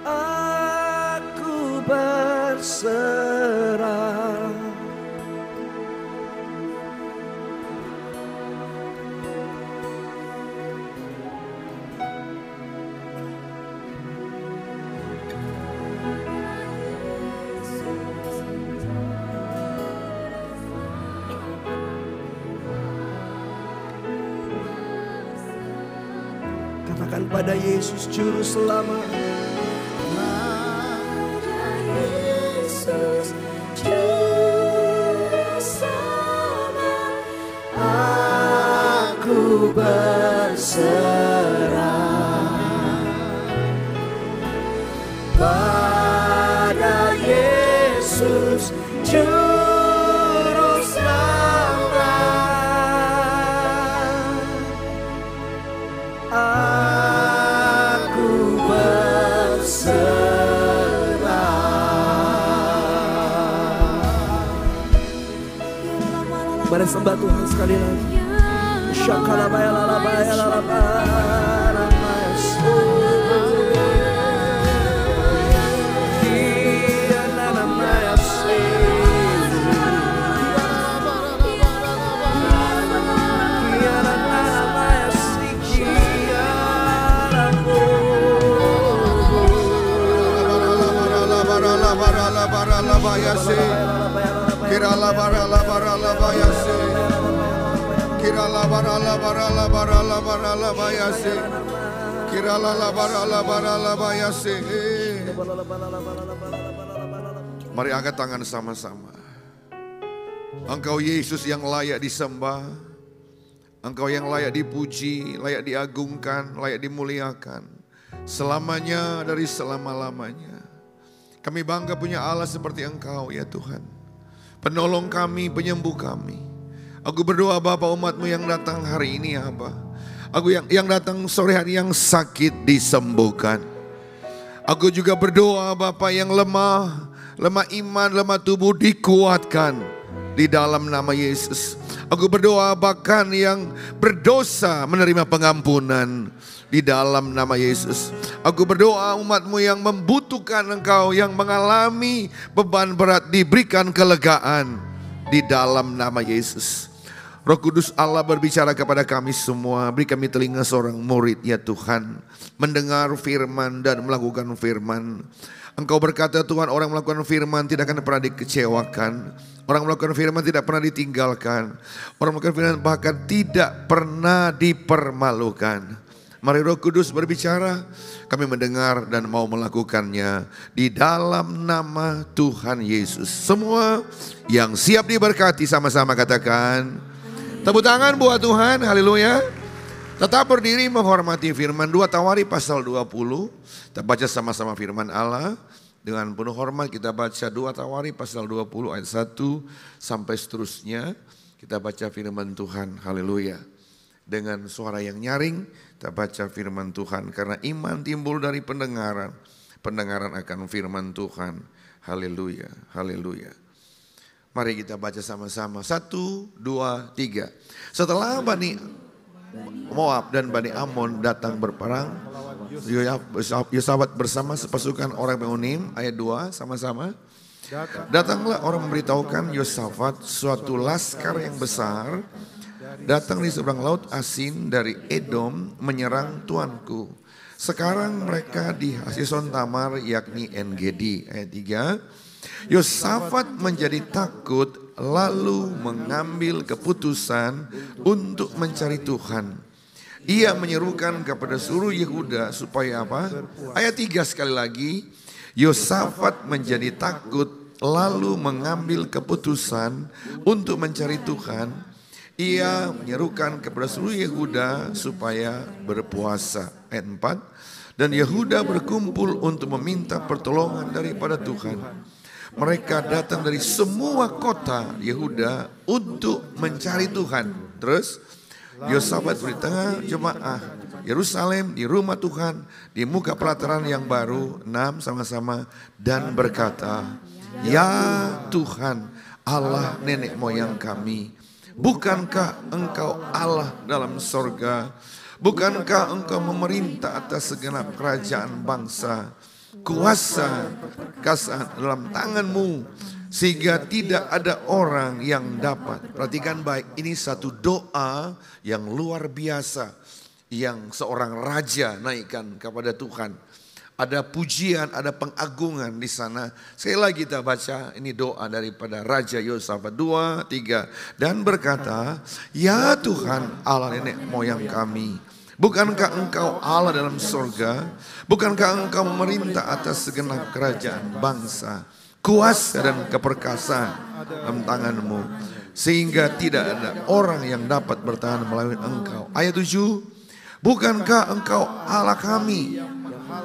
aku berserah. Katakan pada Yesus Juru Selamat. Pada Yesus Juru Selamat. Aku berserah pada Yesus Juru Selamat. Aku berserah. Mari sembah Tuhan sekali lagi. Shakalabaya lalabaya lalabaya Mari angkat tangan sama-sama. Engkau Yesus yang layak disembah, Engkau yang layak dipuji, layak diagungkan, layak dimuliakan, selamanya dari selama-lamanya. Kami bangga punya Allah seperti Engkau ya Tuhan, penolong kami, penyembuh kami. Aku berdoa Bapa, umat-Mu yang datang hari ini ya Abah, aku yang datang sore hari yang sakit disembuhkan. Aku juga berdoa Bapa yang lemah iman, lemah tubuh dikuatkan di dalam nama Yesus. Aku berdoa bahkan yang berdosa menerima pengampunan di dalam nama Yesus. Aku berdoa umat-Mu yang membutuhkan Engkau, yang mengalami beban berat diberikan kelegaan di dalam nama Yesus. Roh Kudus Allah berbicara kepada kami semua. Beri kami telinga seorang murid ya Tuhan. Mendengar firman dan melakukan firman. Engkau berkata Tuhan, orang melakukan firman tidak akan pernah dikecewakan. Orang melakukan firman tidak pernah ditinggalkan. Orang melakukan firman bahkan tidak pernah dipermalukan. Mari Roh Kudus berbicara, kami mendengar dan mau melakukannya di dalam nama Tuhan Yesus. Semua yang siap diberkati sama-sama katakan, tepuk tangan buat Tuhan, haleluya. Tetap berdiri menghormati firman. 2 Tawari pasal 20. Kita baca sama-sama firman Allah. Dengan penuh hormat kita baca 2 Tawari pasal 20 ayat 1 sampai seterusnya. Kita baca firman Tuhan, haleluya. Dengan suara yang nyaring kita baca firman Tuhan. Karena iman timbul dari pendengaran. Pendengaran akan firman Tuhan. Haleluya, haleluya. Mari kita baca sama-sama. 1, 2, 3. Setelah Bani Moab dan Bani Amon datang berperang, Yosafat bersama sepasukan orang Meonim, ayat 2 sama-sama. Datanglah orang memberitahukan Yosafat suatu laskar yang besar datang di seberang laut Asin dari Edom menyerang tuanku. Sekarang mereka di Hasison Tamar yakni En-Gedi. Ayat 3. Yosafat menjadi takut lalu mengambil keputusan untuk mencari Tuhan. Ia menyerukan kepada seluruh Yehuda supaya apa? Ayat 3 sekali lagi. Yosafat menjadi takut lalu mengambil keputusan untuk mencari Tuhan. Ia menyerukan kepada seluruh Yehuda supaya berpuasa. Ayat 4. Dan Yehuda berkumpul untuk meminta pertolongan daripada Tuhan. Mereka datang dari semua kota Yehuda untuk mencari Tuhan. Terus Yosafat di tengah jemaah Yerusalem di rumah Tuhan di muka pelataran yang baru. 6 sama-sama. Dan berkata, ya Tuhan Allah nenek moyang kami, bukankah engkau Allah dalam sorga? Bukankah engkau memerintah atas segenap kerajaan bangsa? Kuasa kekasaan dalam tanganmu sehingga tidak ada orang yang dapat. Perhatikan baik, ini satu doa yang luar biasa yang seorang raja naikkan kepada Tuhan. Ada pujian, ada pengagungan di sana. Sekali lagi kita baca, ini doa daripada Raja Yosafat. 2, 3. Dan berkata, ya Tuhan Allah nenek moyang kami, bukankah engkau Allah dalam surga? Bukankah engkau memerintah atas segenap kerajaan bangsa? Kuasa dan keperkasaan dalam tanganmu, sehingga tidak ada orang yang dapat bertahan melawan engkau. Ayat 7. Bukankah engkau Allah kami,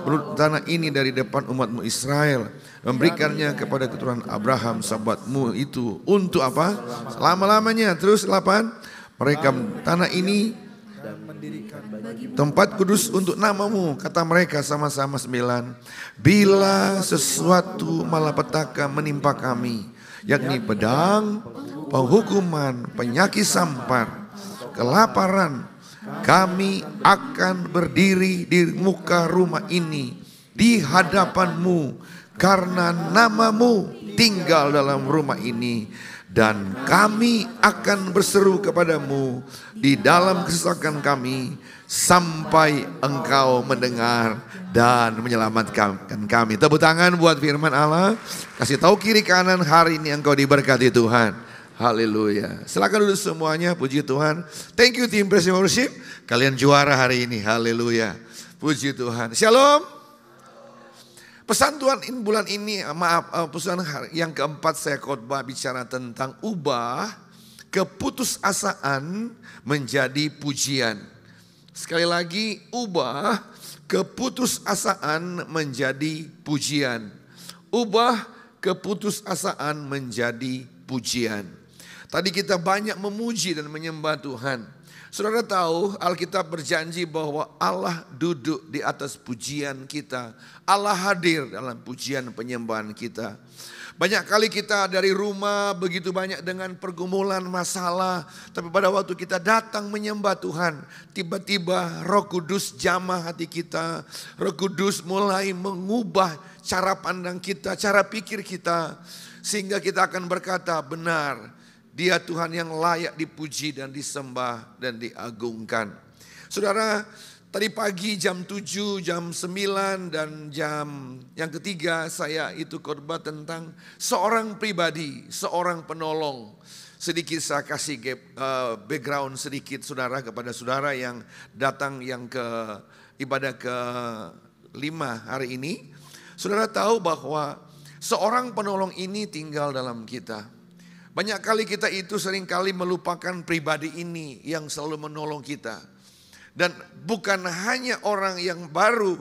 menurut tanah ini dari depan umatmu Israel, memberikannya kepada keturunan Abraham sahabatmu itu untuk apa? Selama-lamanya. Terus 8. Mereka tanah ini tempat kudus untuk namamu, kata mereka sama-sama. 9. Bila sesuatu malapetaka menimpa kami, yakni pedang, penghukuman, penyakit sampar, kelaparan, kami akan berdiri di muka rumah ini di hadapanmu karena namamu tinggal dalam rumah ini. Dan kami akan berseru kepadamu di dalam kesesakan kami sampai engkau mendengar dan menyelamatkan kami. Tepuk tangan buat firman Allah. Kasih tahu kiri kanan, hari ini engkau diberkati Tuhan. Haleluya. Silakan duduk semuanya, puji Tuhan. Thank you tim Praise and Worship. Kalian juara hari ini, haleluya. Puji Tuhan. Shalom. Pesan Tuhan bulan ini, pesan yang keempat saya khotbah bicara tentang ubah keputusasaan menjadi pujian. Sekali lagi, ubah keputusasaan menjadi pujian. Ubah keputusasaan menjadi pujian. Tadi kita banyak memuji dan menyembah Tuhan. Saudara tahu Alkitab berjanji bahwa Allah duduk di atas pujian kita. Allah hadir dalam pujian penyembahan kita. Banyak kali kita dari rumah begitu banyak dengan pergumulan masalah. Tapi pada waktu kita datang menyembah Tuhan, tiba-tiba Roh Kudus jamah hati kita. Roh Kudus mulai mengubah cara pandang kita, cara pikir kita. Sehingga kita akan berkata, benar, Dia Tuhan yang layak dipuji dan disembah dan diagungkan. Saudara, tadi pagi jam 7, jam 9 dan jam yang ketiga saya itu khotbah tentang seorang pribadi, seorang penolong. Sedikit saya kasih background sedikit saudara kepada saudara yang datang yang ke ibadah ke-5 hari ini. Saudara tahu bahwa seorang penolong ini tinggal dalam kita. Banyak kali kita itu seringkali melupakan pribadi ini yang selalu menolong kita. Dan bukan hanya orang yang baru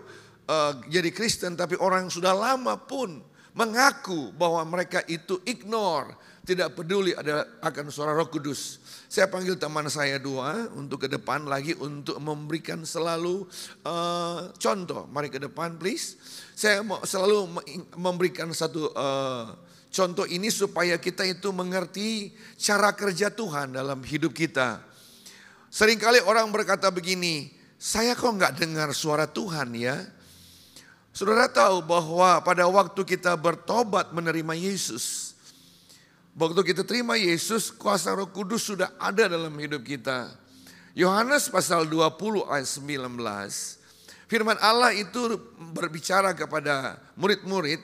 jadi Kristen, tapi orang yang sudah lama pun mengaku bahwa mereka itu ignore, tidak peduli akan suara Roh Kudus. Saya panggil teman saya 2 untuk ke depan lagi untuk memberikan selalu contoh. Mari ke depan please. Saya mau selalu memberikan satu contoh ini supaya kita itu mengerti cara kerja Tuhan dalam hidup kita. Seringkali orang berkata begini, saya kok nggak dengar suara Tuhan ya. Saudara tahu bahwa pada waktu kita bertobat menerima Yesus, waktu kita terima Yesus, kuasa Roh Kudus sudah ada dalam hidup kita. Yohanes pasal 20 ayat 19, firman Allah itu berbicara kepada murid-murid,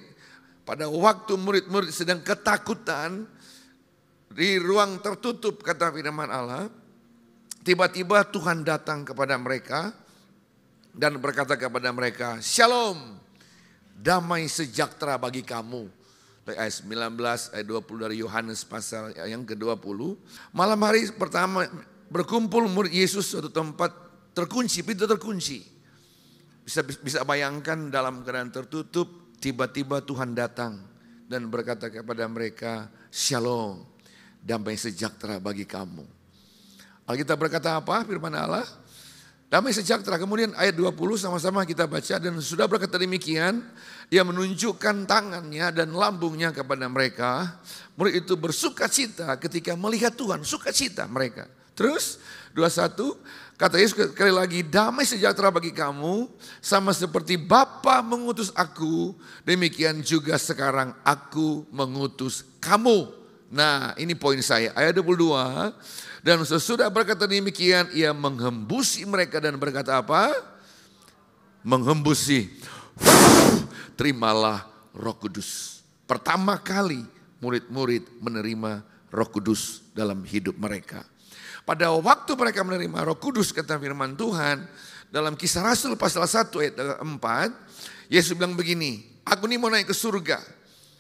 pada waktu murid-murid sedang ketakutan di ruang tertutup kata firman Allah, tiba-tiba Tuhan datang kepada mereka dan berkata kepada mereka, Shalom, damai sejahtera bagi kamu. Ayat 19, ayat 20 dari Yohanes pasal yang ke-20. Malam hari pertama berkumpul murid Yesus suatu tempat terkunci, pintu terkunci. Bisa bayangkan dalam keadaan tertutup, tiba-tiba Tuhan datang dan berkata kepada mereka, Shalom, damai sejahtera bagi kamu. Alkitab berkata apa firman Allah? Damai sejahtera. Kemudian ayat 20 sama-sama kita baca, dan sudah berkata demikian, dia menunjukkan tangannya dan lambungnya kepada mereka. Murid itu bersuka cita ketika melihat Tuhan, sukacita mereka. Terus 21, kata Yesus sekali lagi, damai sejahtera bagi kamu, sama seperti Bapa mengutus aku, demikian juga sekarang aku mengutus kamu. Nah, ini poin saya, ayat 22. Dan sesudah berkata demikian, ia menghembusi mereka dan berkata apa? Menghembusi. Terimalah Roh Kudus. Pertama kali murid-murid menerima Roh Kudus dalam hidup mereka. Pada waktu mereka menerima Roh Kudus, kata firman Tuhan, dalam Kisah Rasul pasal 1 ayat 4, Yesus bilang begini, aku ini mau naik ke surga,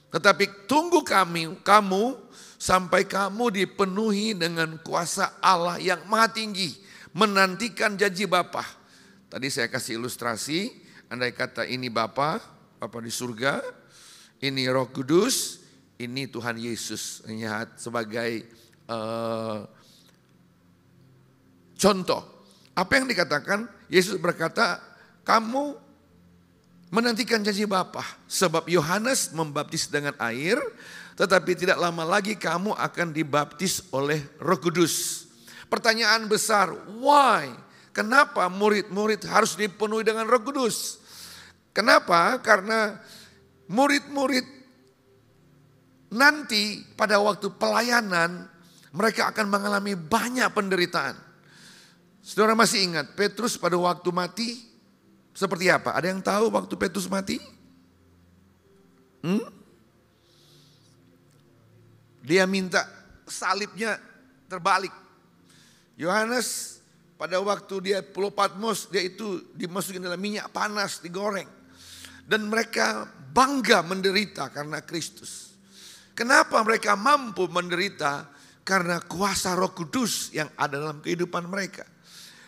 tetapi tunggu kamu sampai kamu dipenuhi dengan kuasa Allah yang maha tinggi, menantikan janji Bapa. Tadi saya kasih ilustrasi, andai kata ini Bapa di surga, ini Roh Kudus, ini Tuhan Yesus. Lihat sebagai contoh. Apa yang dikatakan? Yesus berkata, kamu menantikan janji Bapa, sebab Yohanes membaptis dengan air, tetapi tidak lama lagi kamu akan dibaptis oleh Roh Kudus. Pertanyaan besar, why? Kenapa murid-murid harus dipenuhi dengan Roh Kudus? Kenapa? Karena murid-murid nanti pada waktu pelayanan mereka akan mengalami banyak penderitaan. Saudara masih ingat Petrus pada waktu mati seperti apa? Ada yang tahu waktu Petrus mati? Dia minta salibnya terbalik. Yohanes pada waktu dia Pulau Patmos, dia itu dimasukin dalam minyak panas, digoreng. Dan mereka bangga menderita karena Kristus. Kenapa mereka mampu menderita? Karena kuasa Roh Kudus yang ada dalam kehidupan mereka.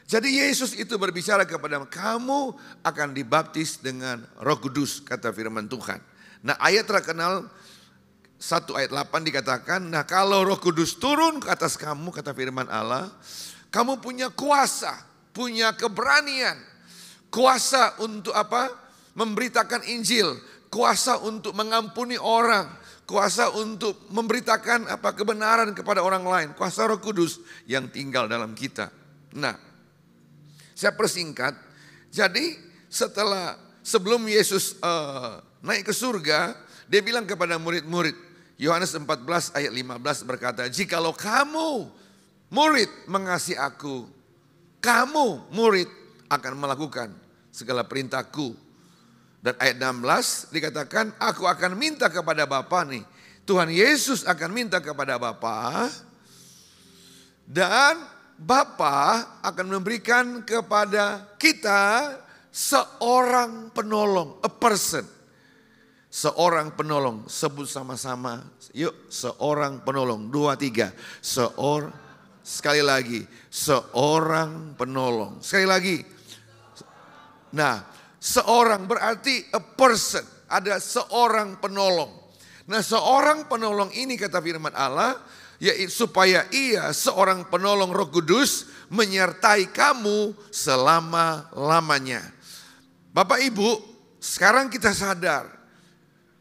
Jadi Yesus itu berbicara kepada kamu akan dibaptis dengan Roh Kudus, kata firman Tuhan. Nah, ayat terkenal 1 ayat 8 dikatakan, nah kalau Roh Kudus turun ke atas kamu, kata firman Allah, kamu punya kuasa, punya keberanian, kuasa untuk apa? Memberitakan Injil, kuasa untuk mengampuni orang, kuasa untuk memberitakan apa kebenaran kepada orang lain, kuasa Roh Kudus yang tinggal dalam kita. Nah, saya persingkat, jadi sebelum Yesus naik ke surga, dia bilang kepada murid-murid, Yohanes 14 ayat 15 berkata, jikalau kamu murid mengasihi aku, kamu murid akan melakukan segala perintahku. Dan ayat 16 dikatakan, aku akan minta kepada Bapa nih. Tuhan Yesus akan minta kepada Bapa, dan Bapa akan memberikan kepada kita seorang penolong, a person. Seorang penolong, sebut sama-sama. Yuk, seorang penolong. 2, 3. Sekali lagi, seorang penolong. Sekali lagi. Nah, seorang berarti a person. Ada seorang penolong. Nah, seorang penolong ini kata firman Allah, yaitu supaya ia seorang penolong Roh Kudus menyertai kamu selama-lamanya. Bapak Ibu, sekarang kita sadar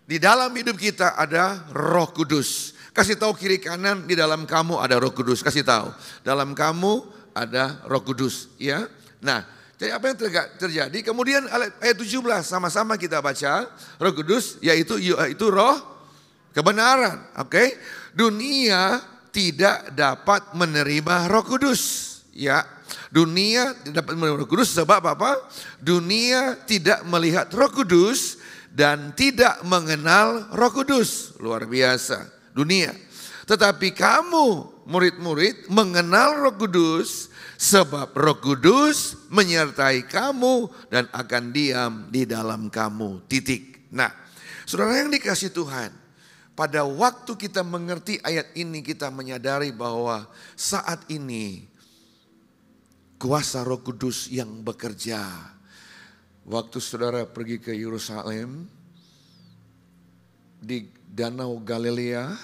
di dalam hidup kita ada Roh Kudus. Kasih tahu kiri kanan, di dalam kamu ada Roh Kudus. Kasih tahu, dalam kamu ada Roh Kudus, ya. Nah, jadi apa yang terjadi? Kemudian ayat 17 sama-sama kita baca. Roh Kudus yaitu roh kebenaran. Oke? Dunia tidak dapat menerima Roh Kudus, ya. Dunia tidak dapat menerima Roh Kudus sebab apa? Dunia tidak melihat Roh Kudus dan tidak mengenal Roh Kudus. Luar biasa dunia. Tetapi kamu murid-murid mengenal Roh Kudus, sebab Roh Kudus menyertai kamu dan akan diam di dalam kamu. Titik. Nah, saudara yang dikasihi Tuhan, pada waktu kita mengerti ayat ini, kita menyadari bahwa saat ini kuasa Roh Kudus yang bekerja. Waktu saudara pergi ke Yerusalem, di Danau Galilea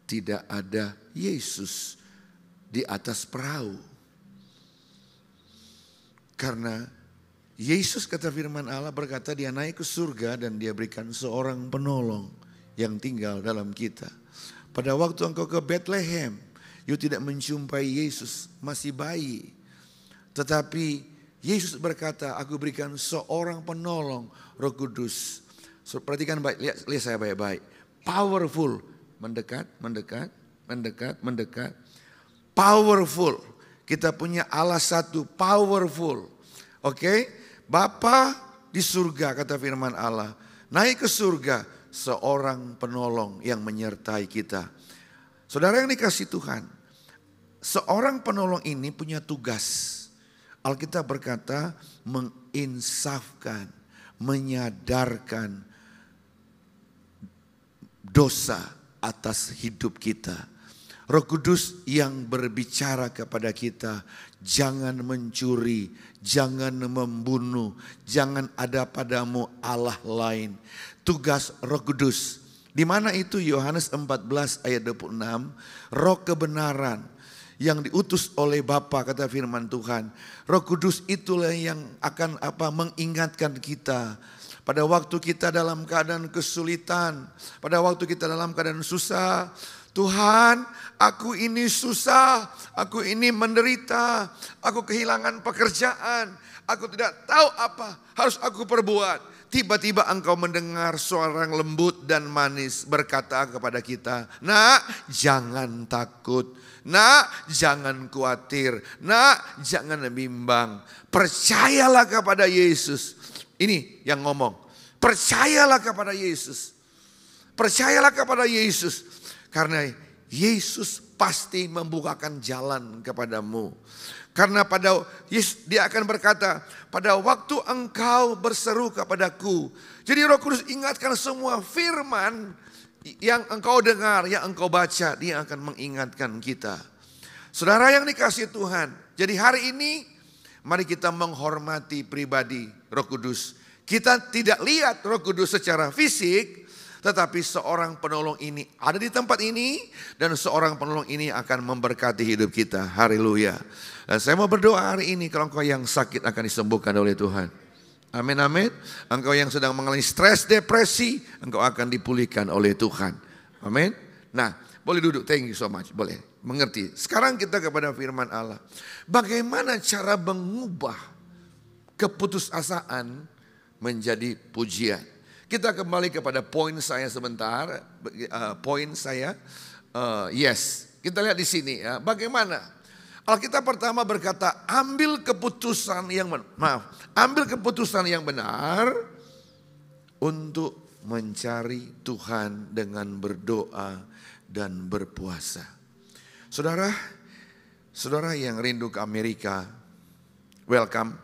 tidak ada Yesus di atas perahu. Karena Yesus kata firman Allah berkata dia naik ke surga dan dia berikan seorang penolong yang tinggal dalam kita. Pada waktu engkau ke Bethlehem, you tidak menjumpai Yesus, masih bayi. Tetapi Yesus berkata, aku berikan seorang penolong, Roh Kudus. So, perhatikan baik, lihat saya baik-baik. Powerful, mendekat. Powerful. Kita punya Allah satu, powerful. Oke? Bapa di surga kata firman Allah. Naik ke surga, seorang penolong yang menyertai kita. Saudara yang dikasihi Tuhan, seorang penolong ini punya tugas. Alkitab berkata menginsafkan, menyadarkan dosa atas hidup kita. Roh Kudus yang berbicara kepada kita, jangan mencuri, jangan membunuh, jangan ada padamu Allah lain. Tugas Roh Kudus. Di mana itu? Yohanes 14 ayat 26, Roh kebenaran yang diutus oleh Bapa kata firman Tuhan. Roh Kudus itulah yang akan mengingatkan kita. Pada waktu kita dalam keadaan kesulitan, pada waktu kita dalam keadaan susah, Tuhan, aku ini susah, aku ini menderita, aku kehilangan pekerjaan, aku tidak tahu apa harus aku perbuat. Tiba-tiba engkau mendengar suara yang lembut dan manis berkata kepada kita, nak, jangan takut. Nak, jangan khawatir. Nak, jangan bimbang. Percayalah kepada Yesus. Ini yang ngomong. Percayalah kepada Yesus. Percayalah kepada Yesus. Karena Yesus pasti membukakan jalan kepadamu. Karena pada Yesus dia akan berkata, pada waktu engkau berseru kepadaku. Jadi Roh Kudus ingatkan semua firman yang engkau dengar, yang engkau baca, dia akan mengingatkan kita. Saudara yang dikasihi Tuhan, jadi hari ini mari kita menghormati pribadi Roh Kudus. Kita tidak lihat Roh Kudus secara fisik, tetapi seorang penolong ini ada di tempat ini dan seorang penolong ini akan memberkati hidup kita. Haleluya. Dan saya mau berdoa hari ini kalau engkau yang sakit akan disembuhkan oleh Tuhan. Amin, amin. Engkau yang sedang mengalami stres, depresi, engkau akan dipulihkan oleh Tuhan. Amin. Nah, boleh duduk. Thank you so much. Boleh mengerti. Sekarang kita kepada firman Allah. Bagaimana cara mengubah keputusasaan menjadi pujian? Kita kembali kepada poin saya sebentar. Poin saya, yes. Kita lihat di sini ya, bagaimana Alkitab pertama berkata, ambil keputusan yang benar untuk mencari Tuhan dengan berdoa dan berpuasa. Saudara yang rindu ke Amerika, welcome.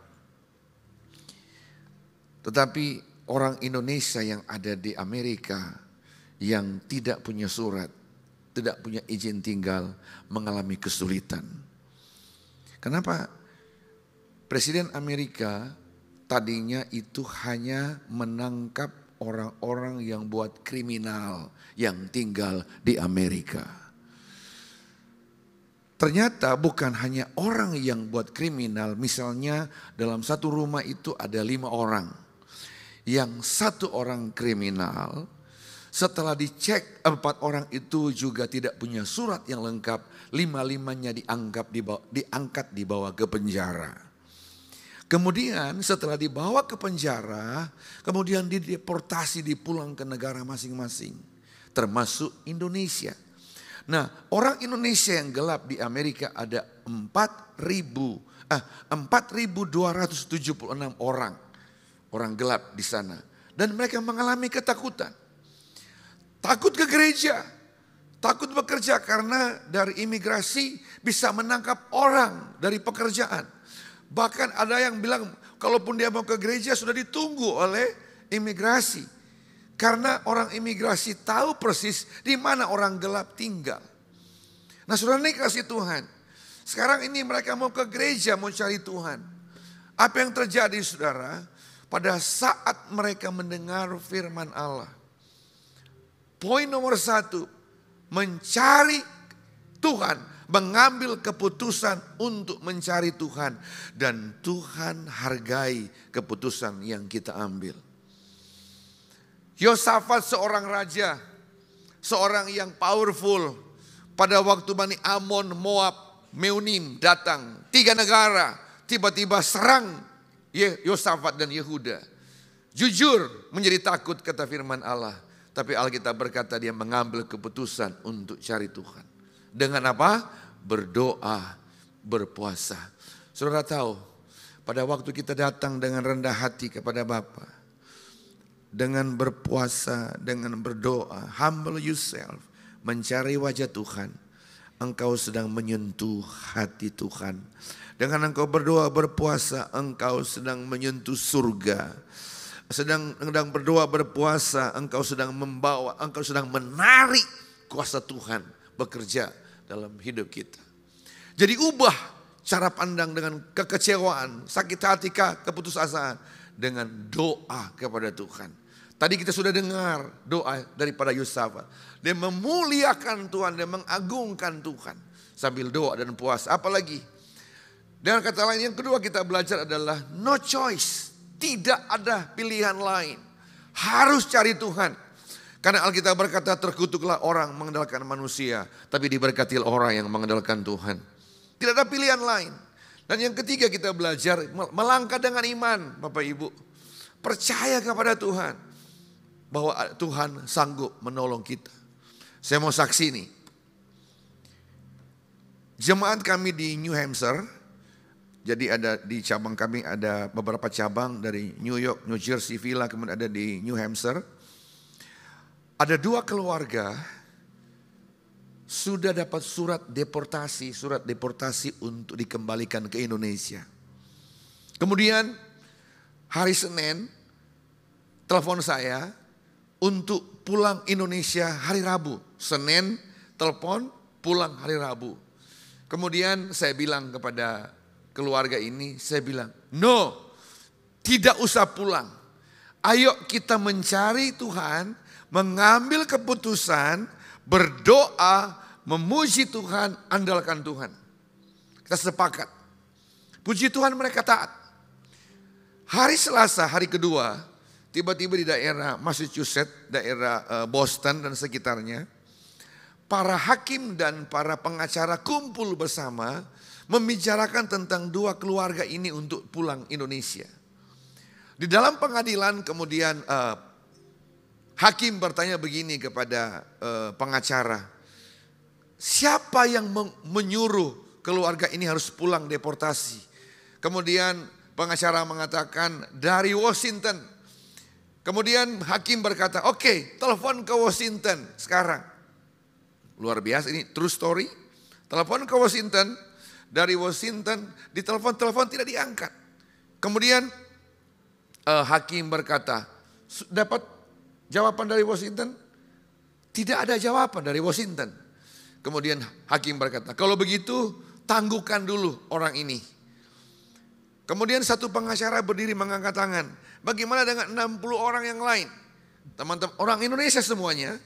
Tetapi orang Indonesia yang ada di Amerika yang tidak punya surat, tidak punya izin tinggal, mengalami kesulitan. Kenapa? Presiden Amerika tadinya itu hanya menangkap orang-orang yang buat kriminal yang tinggal di Amerika. Ternyata bukan hanya orang yang buat kriminal, misalnya dalam satu rumah itu ada 5 orang. Yang 1 orang kriminal, setelah dicek 4 orang itu juga tidak punya surat yang lengkap, 5-5-nya diangkat dibawa ke penjara. Kemudian setelah dibawa ke penjara, kemudian dideportasi, dipulang ke negara masing-masing, termasuk Indonesia. Nah, orang Indonesia yang gelap di Amerika ada 4.276 orang gelap di sana. Dan mereka mengalami ketakutan. Takut ke gereja, takut bekerja karena dari imigrasi bisa menangkap orang dari pekerjaan. Bahkan ada yang bilang kalaupun dia mau ke gereja sudah ditunggu oleh imigrasi. Karena orang imigrasi tahu persis di mana orang gelap tinggal. Nah, saudara ini kasih Tuhan. Sekarang ini mereka mau ke gereja, mau cari Tuhan. Apa yang terjadi saudara? Pada saat mereka mendengar firman Allah. Poin nomor 1, mencari Tuhan, mengambil keputusan untuk mencari Tuhan. Dan Tuhan hargai keputusan yang kita ambil. Yosafat seorang raja, seorang yang powerful. Pada waktu Bani Amon, Moab, Meunim datang, 3 negara tiba-tiba serang Yosafat dan Yehuda. Jujur menjadi takut kata firman Allah. Tapi Alkitab berkata dia mengambil keputusan untuk cari Tuhan. Dengan apa? Berdoa, berpuasa. Saudara tahu, pada waktu kita datang dengan rendah hati kepada Bapa, dengan berpuasa, dengan berdoa, humble yourself, mencari wajah Tuhan, engkau sedang menyentuh hati Tuhan. Dengan engkau berdoa, berpuasa, engkau sedang menyentuh surga. Sedang berdoa, berpuasa, engkau sedang menarik kuasa Tuhan bekerja dalam hidup kita. Jadi ubah cara pandang dengan kekecewaan, sakit hati, keputusasaan dengan doa kepada Tuhan. Tadi kita sudah dengar doa daripada Yosafat. Dia memuliakan Tuhan, dia mengagungkan Tuhan sambil doa dan puasa. Apalagi? Dengan kata lain yang kedua kita belajar adalah no choice. Tidak ada pilihan lain. Harus cari Tuhan. Karena Alkitab berkata terkutuklah orang mengandalkan manusia. Tapi diberkatilah orang yang mengandalkan Tuhan. Tidak ada pilihan lain. Dan yang ketiga kita belajar melangkah dengan iman Bapak Ibu. Percaya kepada Tuhan. Bahwa Tuhan sanggup menolong kita. Saya mau saksi nih. Jemaat kami di New Hampshire. Jadi ada di cabang kami ada beberapa cabang dari New York, New Jersey, Villa, kemudian ada di New Hampshire. Ada 2 keluarga sudah dapat surat deportasi untuk dikembalikan ke Indonesia. Kemudian hari Senin telepon saya untuk pulang Indonesia hari Rabu. Senin telepon pulang hari Rabu. Kemudian saya bilang kepada keluarga ini, saya bilang, no, tidak usah pulang. Ayo kita mencari Tuhan, mengambil keputusan, berdoa, memuji Tuhan, andalkan Tuhan. Kita sepakat. Puji Tuhan mereka taat. Hari Selasa, hari kedua, tiba-tiba di daerah Massachusetts, daerah Boston dan sekitarnya, para hakim dan para pengacara kumpul bersama, membicarakan tentang 2 keluarga ini untuk pulang Indonesia. Di dalam pengadilan kemudian hakim bertanya begini kepada pengacara. Siapa yang menyuruh keluarga ini harus pulang deportasi? Kemudian pengacara mengatakan dari Washington. Kemudian hakim berkata, oke, telepon ke Washington sekarang. Luar biasa, ini true story. Telepon ke Washington, dari Washington ditelepon tidak diangkat. Kemudian hakim berkata, dapat jawaban dari Washington? Tidak ada jawaban dari Washington. Kemudian hakim berkata, kalau begitu tangguhkan dulu orang ini. Kemudian satu pengacara berdiri mengangkat tangan. Bagaimana dengan 60 orang yang lain? Teman-teman orang Indonesia semuanya.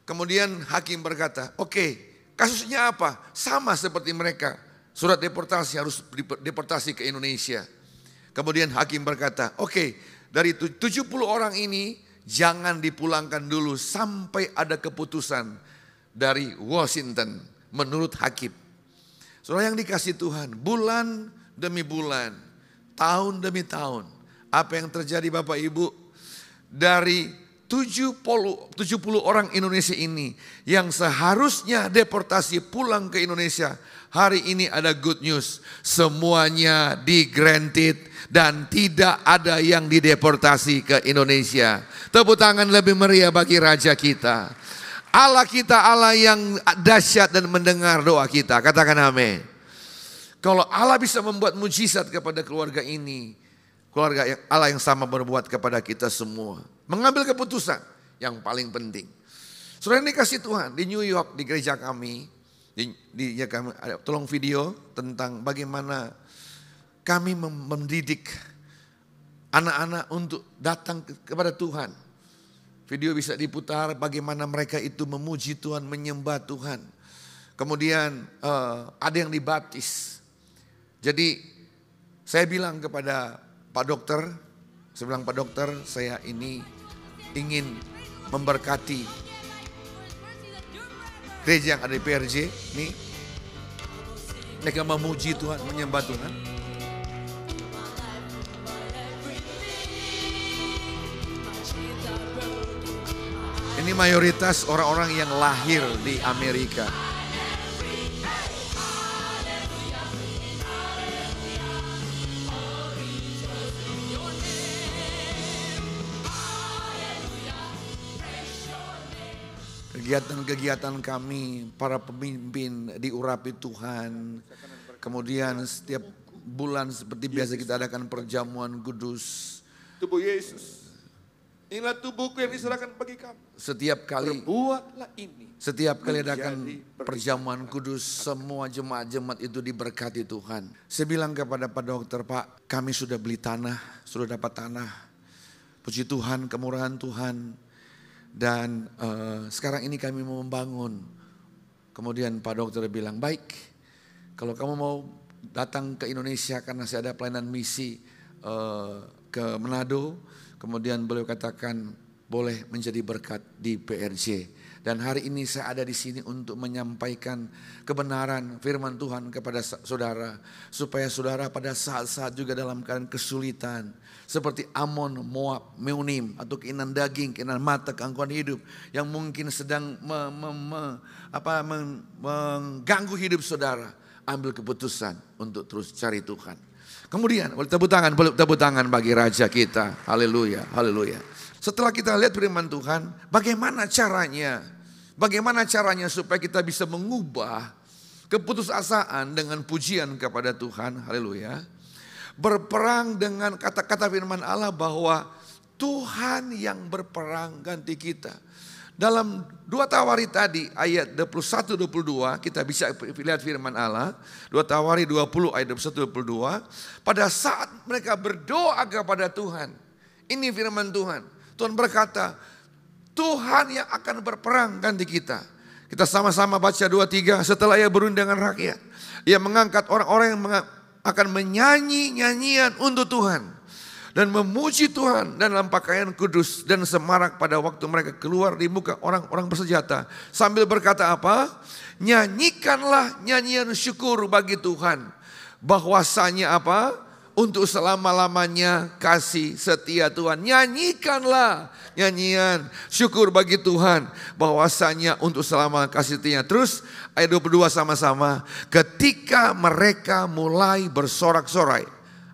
Kemudian hakim berkata, oke, kasusnya apa? Sama seperti mereka. Surat deportasi harus deportasi ke Indonesia. Kemudian hakim berkata, oke, dari 70 orang ini jangan dipulangkan dulu sampai ada keputusan dari Washington menurut hakim. Saudara yang dikasih Tuhan, bulan demi bulan, tahun demi tahun, apa yang terjadi Bapak Ibu? Dari 70 orang Indonesia ini yang seharusnya deportasi pulang ke Indonesia, hari ini ada good news. Semuanya di-granted dan tidak ada yang dideportasi ke Indonesia. Tepuk tangan lebih meriah bagi Raja kita. Allah kita Allah yang dahsyat dan mendengar doa kita. Katakan amin. Kalau Allah bisa membuat mujizat kepada keluarga ini, keluarga Allah yang sama berbuat kepada kita semua. Mengambil keputusan yang paling penting. Saudara ini kasih Tuhan di New York, di gereja kami, tolong video tentang bagaimana kami mendidik anak-anak untuk datang kepada Tuhan. Video bisa diputar bagaimana mereka itu memuji Tuhan, menyembah Tuhan. Kemudian ada yang dibaptis. Jadi saya bilang kepada Pak Dokter, Pak Dokter, saya ini ingin memberkati gereja yang ada di PRJ. Nih, mereka memuji Tuhan, menyembah Tuhan. Ini mayoritas orang-orang yang lahir di Amerika. Kegiatan-kegiatan kami, para pemimpin diurapi Tuhan. Kemudian setiap bulan seperti biasa kita adakan perjamuan kudus. Tubuh Yesus. Inilah tubuhku yang diserahkan bagi kamu. Setiap kali Perbuatlah ini. Setiap kali adakan perjamuan kudus, semua jemaat-jemaat itu diberkati Tuhan. Saya bilang kepada Pak Dokter, Pak, kami sudah beli tanah, sudah dapat tanah. Puji Tuhan, kemurahan Tuhan. Dan sekarang ini kami mau membangun. Kemudian Pak Dokter bilang, baik, kalau kamu mau datang ke Indonesia karena saya ada pelayanan misi ke Manado. Kemudian beliau katakan boleh menjadi berkat di PRJ. Dan hari ini saya ada di sini untuk menyampaikan kebenaran firman Tuhan kepada saudara. Supaya saudara pada saat-saat juga dalam keadaan kesulitan. Seperti Amon, Moab, Meunim atau keinginan daging, keinginan mata, keangkuhan hidup. Yang mungkin sedang mengganggu hidup saudara. Ambil keputusan untuk terus cari Tuhan. Kemudian boleh tepuk tangan bagi Raja kita. Haleluya, haleluya. Setelah kita lihat firman Tuhan, bagaimana caranya? Bagaimana caranya supaya kita bisa mengubah keputusasaan dengan pujian kepada Tuhan. Haleluya. Berperang dengan kata-kata firman Allah bahwa Tuhan yang berperang ganti kita. Dalam 2 Tawari tadi ayat 21-22 kita bisa lihat firman Allah. 2 Tawari 20 ayat 21-22. Pada saat mereka berdoa kepada Tuhan. Ini firman Tuhan. Tuhan berkata, Tuhan yang akan berperang ganti kita. Kita sama-sama baca 2-3. Setelah ia berunding dengan rakyat. Ia mengangkat orang-orang yang akan menyanyi nyanyian untuk Tuhan. Dan memuji Tuhan dan dalam pakaian kudus dan semarak pada waktu mereka keluar di muka orang-orang bersenjata. Sambil berkata apa? Nyanyikanlah nyanyian syukur bagi Tuhan. Bahwasanya apa? untuk selama-lamanya kasih setia Tuhan. Nyanyikanlah nyanyian syukur bagi Tuhan bahwasanya untuk selama kasih setia. Terus ayat 22 sama-sama. Ketika mereka mulai bersorak-sorai.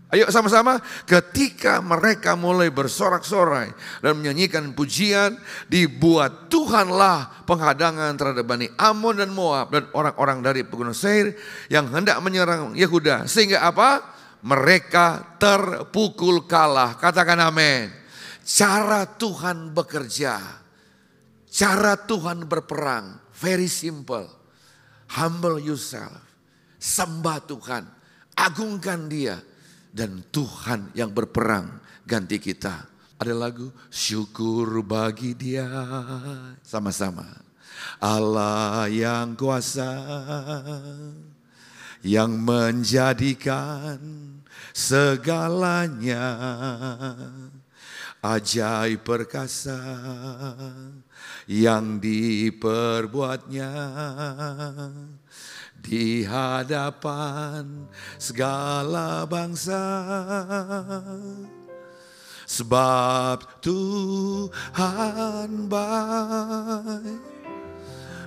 Ayo sama-sama. Ketika mereka mulai bersorak-sorai dan menyanyikan pujian, dibuat Tuhanlah penghadangan terhadap Bani Ammon dan Moab dan orang-orang dari pegunungan Seir yang hendak menyerang Yehuda. Sehingga apa? Mereka terpukul kalah. Katakan amin. Cara Tuhan bekerja, cara Tuhan berperang, very simple. Humble yourself, sembah Tuhan, agungkan Dia, dan Tuhan yang berperang ganti kita. Ada lagu syukur bagi Dia, sama-sama. Allah yang kuasa, yang menjadikan segalanya, ajaib perkasa yang diperbuatnya di hadapan segala bangsa. Sebab Tuhan baik,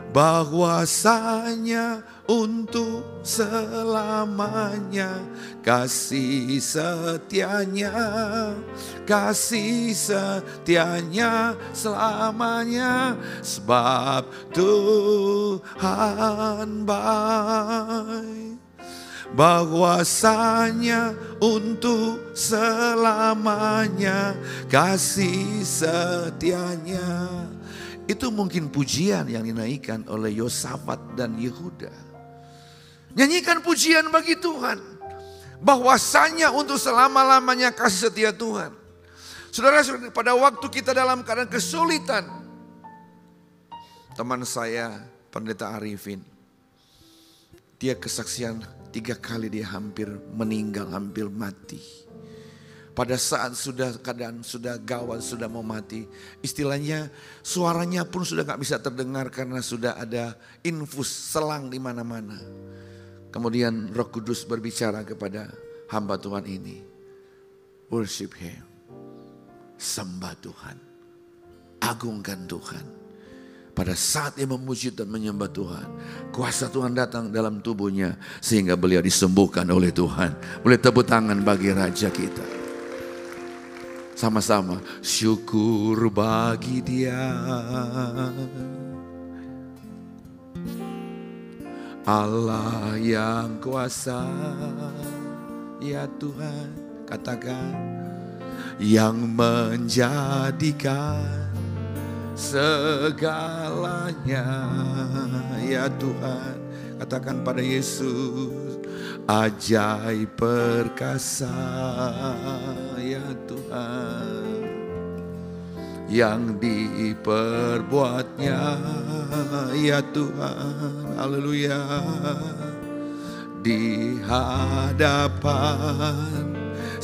bahwasanya untuk selamanya kasih setianya selamanya. Sebab Tuhan baik, bahwasanya untuk selamanya kasih setianya. Itu mungkin pujian yang dinaikkan oleh Yosafat dan Yehuda. Nyanyikan pujian bagi Tuhan, bahwasanya untuk selama-lamanya kasih setia Tuhan. Saudara, pada waktu kita dalam keadaan kesulitan, teman saya Pendeta Arifin, dia kesaksian 3 kali dia hampir meninggal, hampir mati. Pada saat keadaan sudah gawat, sudah mau mati, istilahnya suaranya pun sudah gak bisa terdengar karena sudah ada infus selang di mana-mana. Kemudian Roh Kudus berbicara kepada hamba Tuhan ini, worship Him, sembah Tuhan, agungkan Tuhan. Pada saat dia memuji dan menyembah Tuhan, kuasa Tuhan datang dalam tubuhnya sehingga beliau disembuhkan oleh Tuhan. Boleh tepuk tangan bagi Raja kita. Sama-sama, syukur bagi Dia, Allah yang kuasa, ya Tuhan, katakan, yang menjadikan segalanya, ya Tuhan, katakan pada Yesus, ajaib perkasa, ya Tuhan, yang diperbuatnya, ya Tuhan, haleluya, di hadapan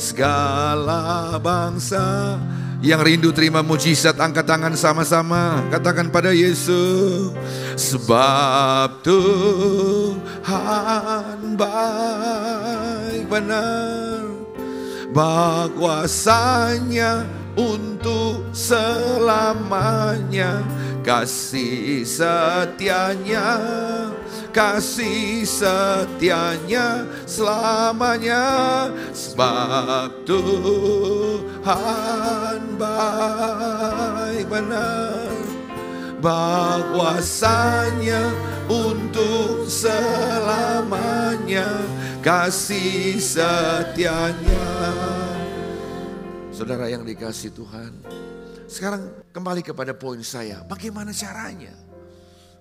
segala bangsa. Yang rindu terima mujizat, angkat tangan sama-sama, katakan pada Yesus, sebab Tuhan baik benar, bahwasanya untuk selamanya kasih setianya selamanya. Sebab Tuhan baik benar, bahwasanya untuk selamanya kasih setianya. Saudara yang dikasihi Tuhan, sekarang kembali kepada poin saya. Bagaimana caranya?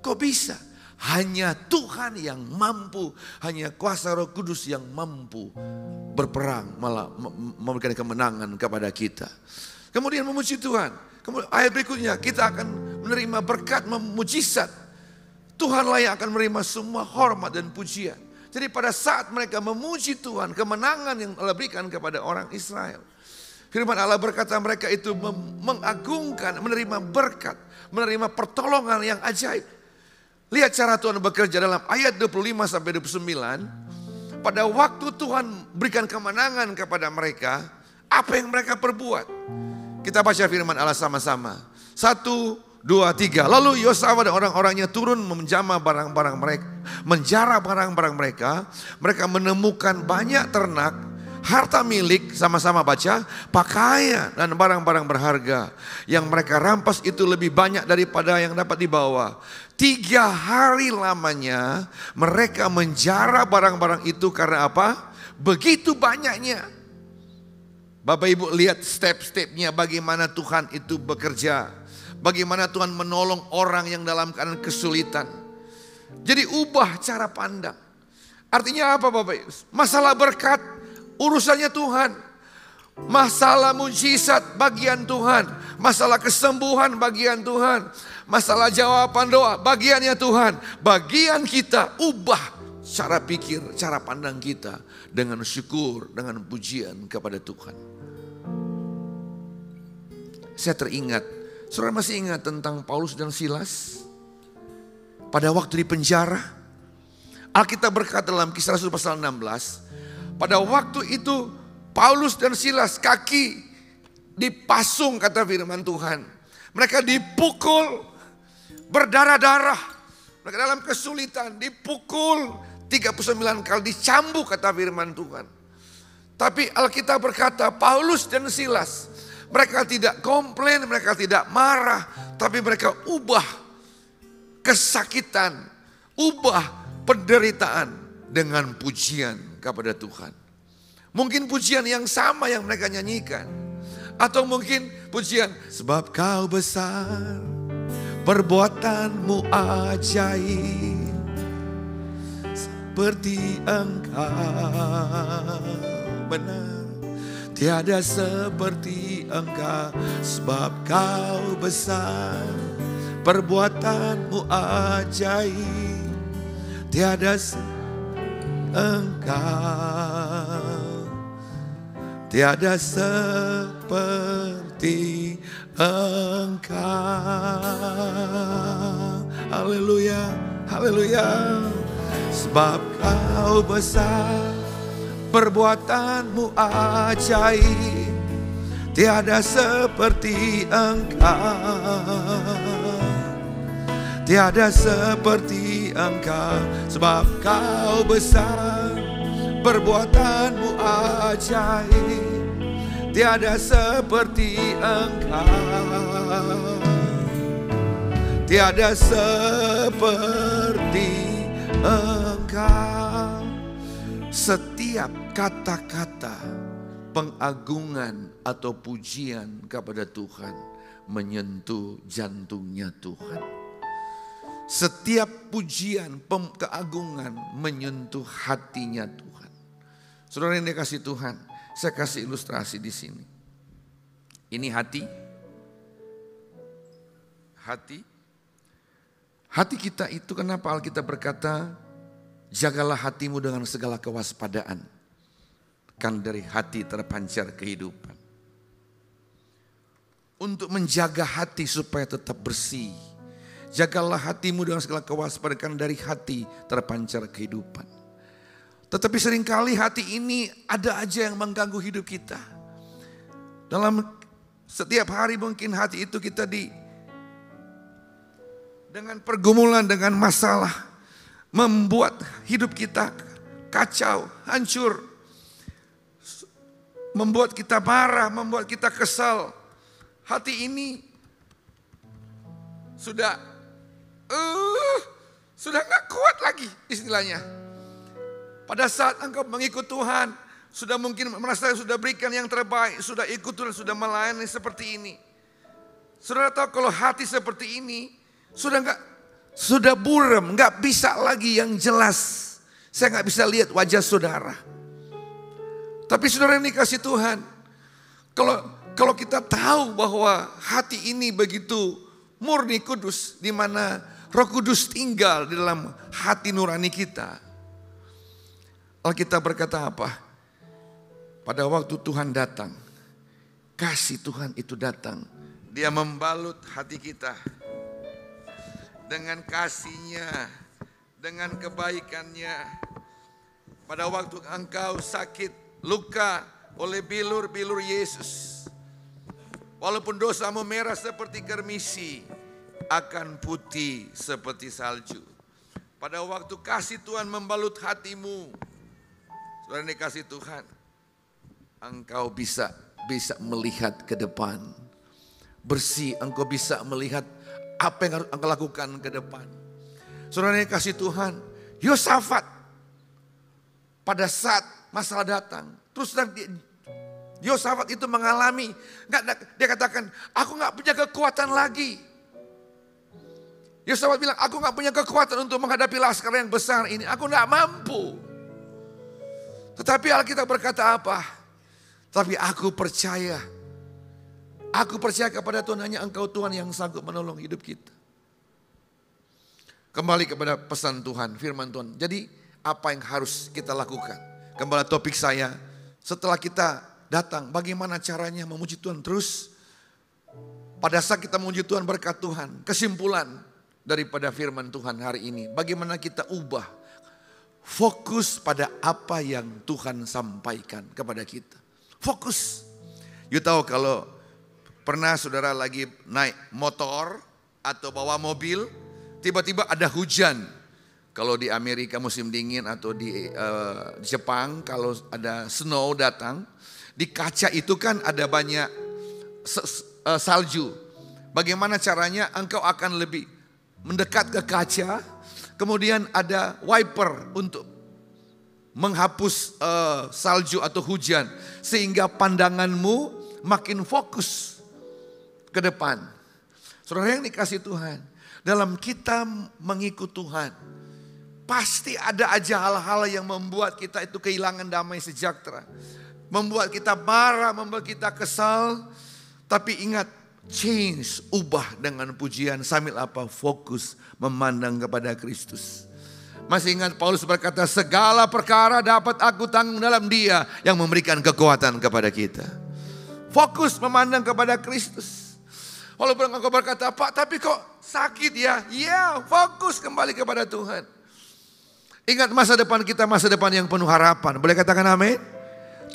Kok bisa? Hanya Tuhan yang mampu, hanya kuasa Roh Kudus yang mampu berperang, malah memberikan kemenangan kepada kita. Kemudian memuji Tuhan. Kemudian ayat berikutnya, kita akan menerima berkat mujizat. Tuhanlah yang akan menerima semua hormat dan pujian. Jadi pada saat mereka memuji Tuhan, kemenangan yang Allah berikan kepada orang Israel. Firman Allah berkata mereka itu mengagungkan, menerima berkat, menerima pertolongan yang ajaib. Lihat cara Tuhan bekerja dalam ayat 25-29. pada waktu Tuhan berikan kemenangan kepada mereka, apa yang mereka perbuat? Kita baca firman Allah sama-sama. 1, 2, 3. Lalu Yosua dan orang-orangnya turun menjamah barang-barang mereka, menjara barang-barang mereka. Mereka menemukan banyak ternak, harta milik, sama-sama baca, pakaian dan barang-barang berharga. Yang mereka rampas itu lebih banyak daripada yang dapat dibawa. 3 hari lamanya mereka menjara barang-barang itu karena apa? Begitu banyaknya. Bapak Ibu lihat step-stepnya bagaimana Tuhan itu bekerja. Bagaimana Tuhan menolong orang yang dalam keadaan kesulitan. Jadi ubah cara pandang. Artinya apa Bapak Ibu? Masalah berkat, urusannya Tuhan. Masalah mujizat, bagian Tuhan. Masalah kesembuhan, bagian Tuhan. Masalah jawaban doa, bagiannya Tuhan. Bagian kita, ubah cara pikir, cara pandang kita. Dengan syukur, dengan pujian kepada Tuhan. Saya teringat, saudara masih ingat tentang Paulus dan Silas? Pada waktu di penjara, Alkitab berkata dalam Kisah Rasul pasal 16, pada waktu itu Paulus dan Silas kaki dipasung kata firman Tuhan. Mereka dipukul berdarah-darah. Mereka dalam kesulitan dipukul 39 kali, dicambuk kata firman Tuhan. Tapi Alkitab berkata Paulus dan Silas, mereka tidak komplain, mereka tidak marah, tapi mereka ubah kesakitan, ubah penderitaan dengan pujian kepada Tuhan. Mungkin pujian yang sama yang mereka nyanyikan, atau mungkin pujian sebab kau besar, perbuatanmu ajaib, seperti Engkau benar, tiada seperti Engkau, sebab kau besar, perbuatanmu ajaib, tiada Engkau, tiada seperti Engkau. Haleluya, haleluya. Sebab kau besar, perbuatanmu ajaib, tiada seperti Engkau, tiada seperti Engkau. Sebab kau besar, perbuatanmu ajaib, tiada seperti Engkau, tiada seperti Engkau. Setiap kata-kata pengagungan atau pujian kepada Tuhan menyentuh jantungnya Tuhan. Setiap pujian, keagungan menyentuh hatinya Tuhan. Saudara yang dikasih Tuhan, saya kasih ilustrasi di sini. Ini hati. Hati kita itu kenapa Alkitab berkata, jagalah hatimu dengan segala kewaspadaan. Kan dari hati terpancar kehidupan. Untuk menjaga hati supaya tetap bersih. Jagalah hatimu dengan segala kewaspadaan, kan dari hati terpancar kehidupan. Tetapi seringkali hati ini ada aja yang mengganggu hidup kita. Dalam setiap hari mungkin hati itu kita dengan pergumulan, dengan masalah, membuat hidup kita kacau, hancur. Membuat kita marah, membuat kita kesal. Hati ini sudah gak kuat lagi istilahnya. Pada saat engkau mengikut Tuhan, sudah mungkin merasa sudah berikan yang terbaik, sudah ikut Tuhan, sudah melayani seperti ini. Saudara tahu kalau hati seperti ini, sudah buram, nggak bisa lagi yang jelas. Saya nggak bisa lihat wajah saudara. Tapi saudara yang dikasih Tuhan, kalau kita tahu bahwa hati ini begitu murni kudus, di mana Roh Kudus tinggal di dalam hati nurani kita. Alkitab berkata apa? Pada waktu Tuhan datang, kasih Tuhan itu datang, Dia membalut hati kita dengan kasih-Nya, dengan kebaikan-Nya. Pada waktu engkau sakit, luka oleh bilur-bilur Yesus. Walaupun dosamu merah seperti kermisi, akan putih seperti salju. Pada waktu kasih Tuhan membalut hatimu, saudara dikasih Tuhan, engkau bisa melihat ke depan. Bersih, engkau bisa melihat apa yang harus engkau lakukan ke depan. Saudara dikasih Tuhan, Yosafat pada saat masalah datang, terus Yosafat itu mengalami, dia katakan, aku gak punya kekuatan lagi. Yosafat bilang, aku gak punya kekuatan untuk menghadapi laskar yang besar ini, aku gak mampu. Tetapi Alkitab berkata apa? Tapi aku percaya kepada Tuhan, hanya Engkau Tuhan yang sanggup menolong hidup kita. Kembali kepada pesan Tuhan, firman Tuhan. Jadi apa yang harus kita lakukan? Kembali topik saya, setelah kita datang, bagaimana caranya memuji Tuhan terus? Pada saat kita memuji Tuhan, berkat Tuhan, kesimpulan daripada firman Tuhan hari ini, bagaimana kita ubah, fokus pada apa yang Tuhan sampaikan kepada kita. Fokus. You tahu kalau pernah saudara lagi naik motor atau bawa mobil, tiba-tiba ada hujan. Kalau di Amerika musim dingin atau di Jepang kalau ada snow datang, di kaca itu kan ada banyak salju. Bagaimana caranya? Engkau akan lebih mendekat ke kaca, kemudian ada wiper untuk menghapus salju atau hujan, sehingga pandanganmu makin fokus ke depan. Saudara yang dikasih Tuhan, dalam kita mengikut Tuhan, pasti ada aja hal-hal yang membuat kita itu kehilangan damai sejahtera, membuat kita marah, membuat kita kesal. Tapi ingat, change, ubah dengan pujian sambil apa? Fokus memandang kepada Kristus. Masih ingat Paulus berkata, segala perkara dapat aku tanggung dalam Dia yang memberikan kekuatan kepada kita. Fokus memandang kepada Kristus. Walaupun engkau berkata, Pak tapi kok sakit ya? Ya, fokus kembali kepada Tuhan. Ingat masa depan kita, masa depan yang penuh harapan. Boleh katakan amin?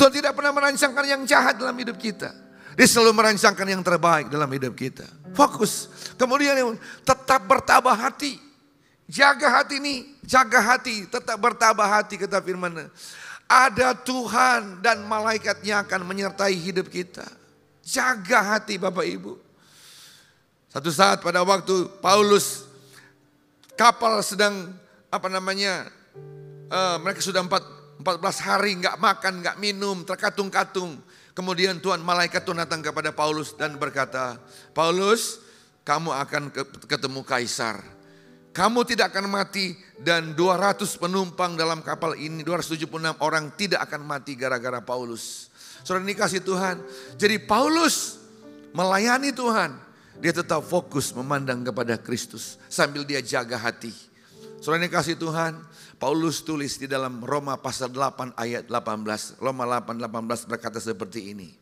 Tuhan tidak pernah merancangkan yang jahat dalam hidup kita. Dia selalu merancangkan yang terbaik dalam hidup kita. Fokus. Kemudian tetap bertabah hati. Jaga hati ini, jaga hati, tetap bertabah hati, kata firman. Ada Tuhan dan malaikatnya akan menyertai hidup kita. Jaga hati Bapak Ibu. Satu saat pada waktu Paulus, kapal sedang mereka sudah 14 hari gak makan, gak minum, terkatung-katung. Kemudian malaikat Tuhan datang kepada Paulus dan berkata, Paulus, kamu akan ketemu Kaisar. Kamu tidak akan mati dan 200 penumpang dalam kapal ini, 276 orang tidak akan mati gara-gara Paulus. Saudara dikasih Tuhan. Jadi Paulus melayani Tuhan. Dia tetap fokus memandang kepada Kristus sambil dia jaga hati. Saudara dikasih Tuhan. Paulus tulis di dalam Roma pasal 8 ayat 18. Roma 8:18 berkata seperti ini.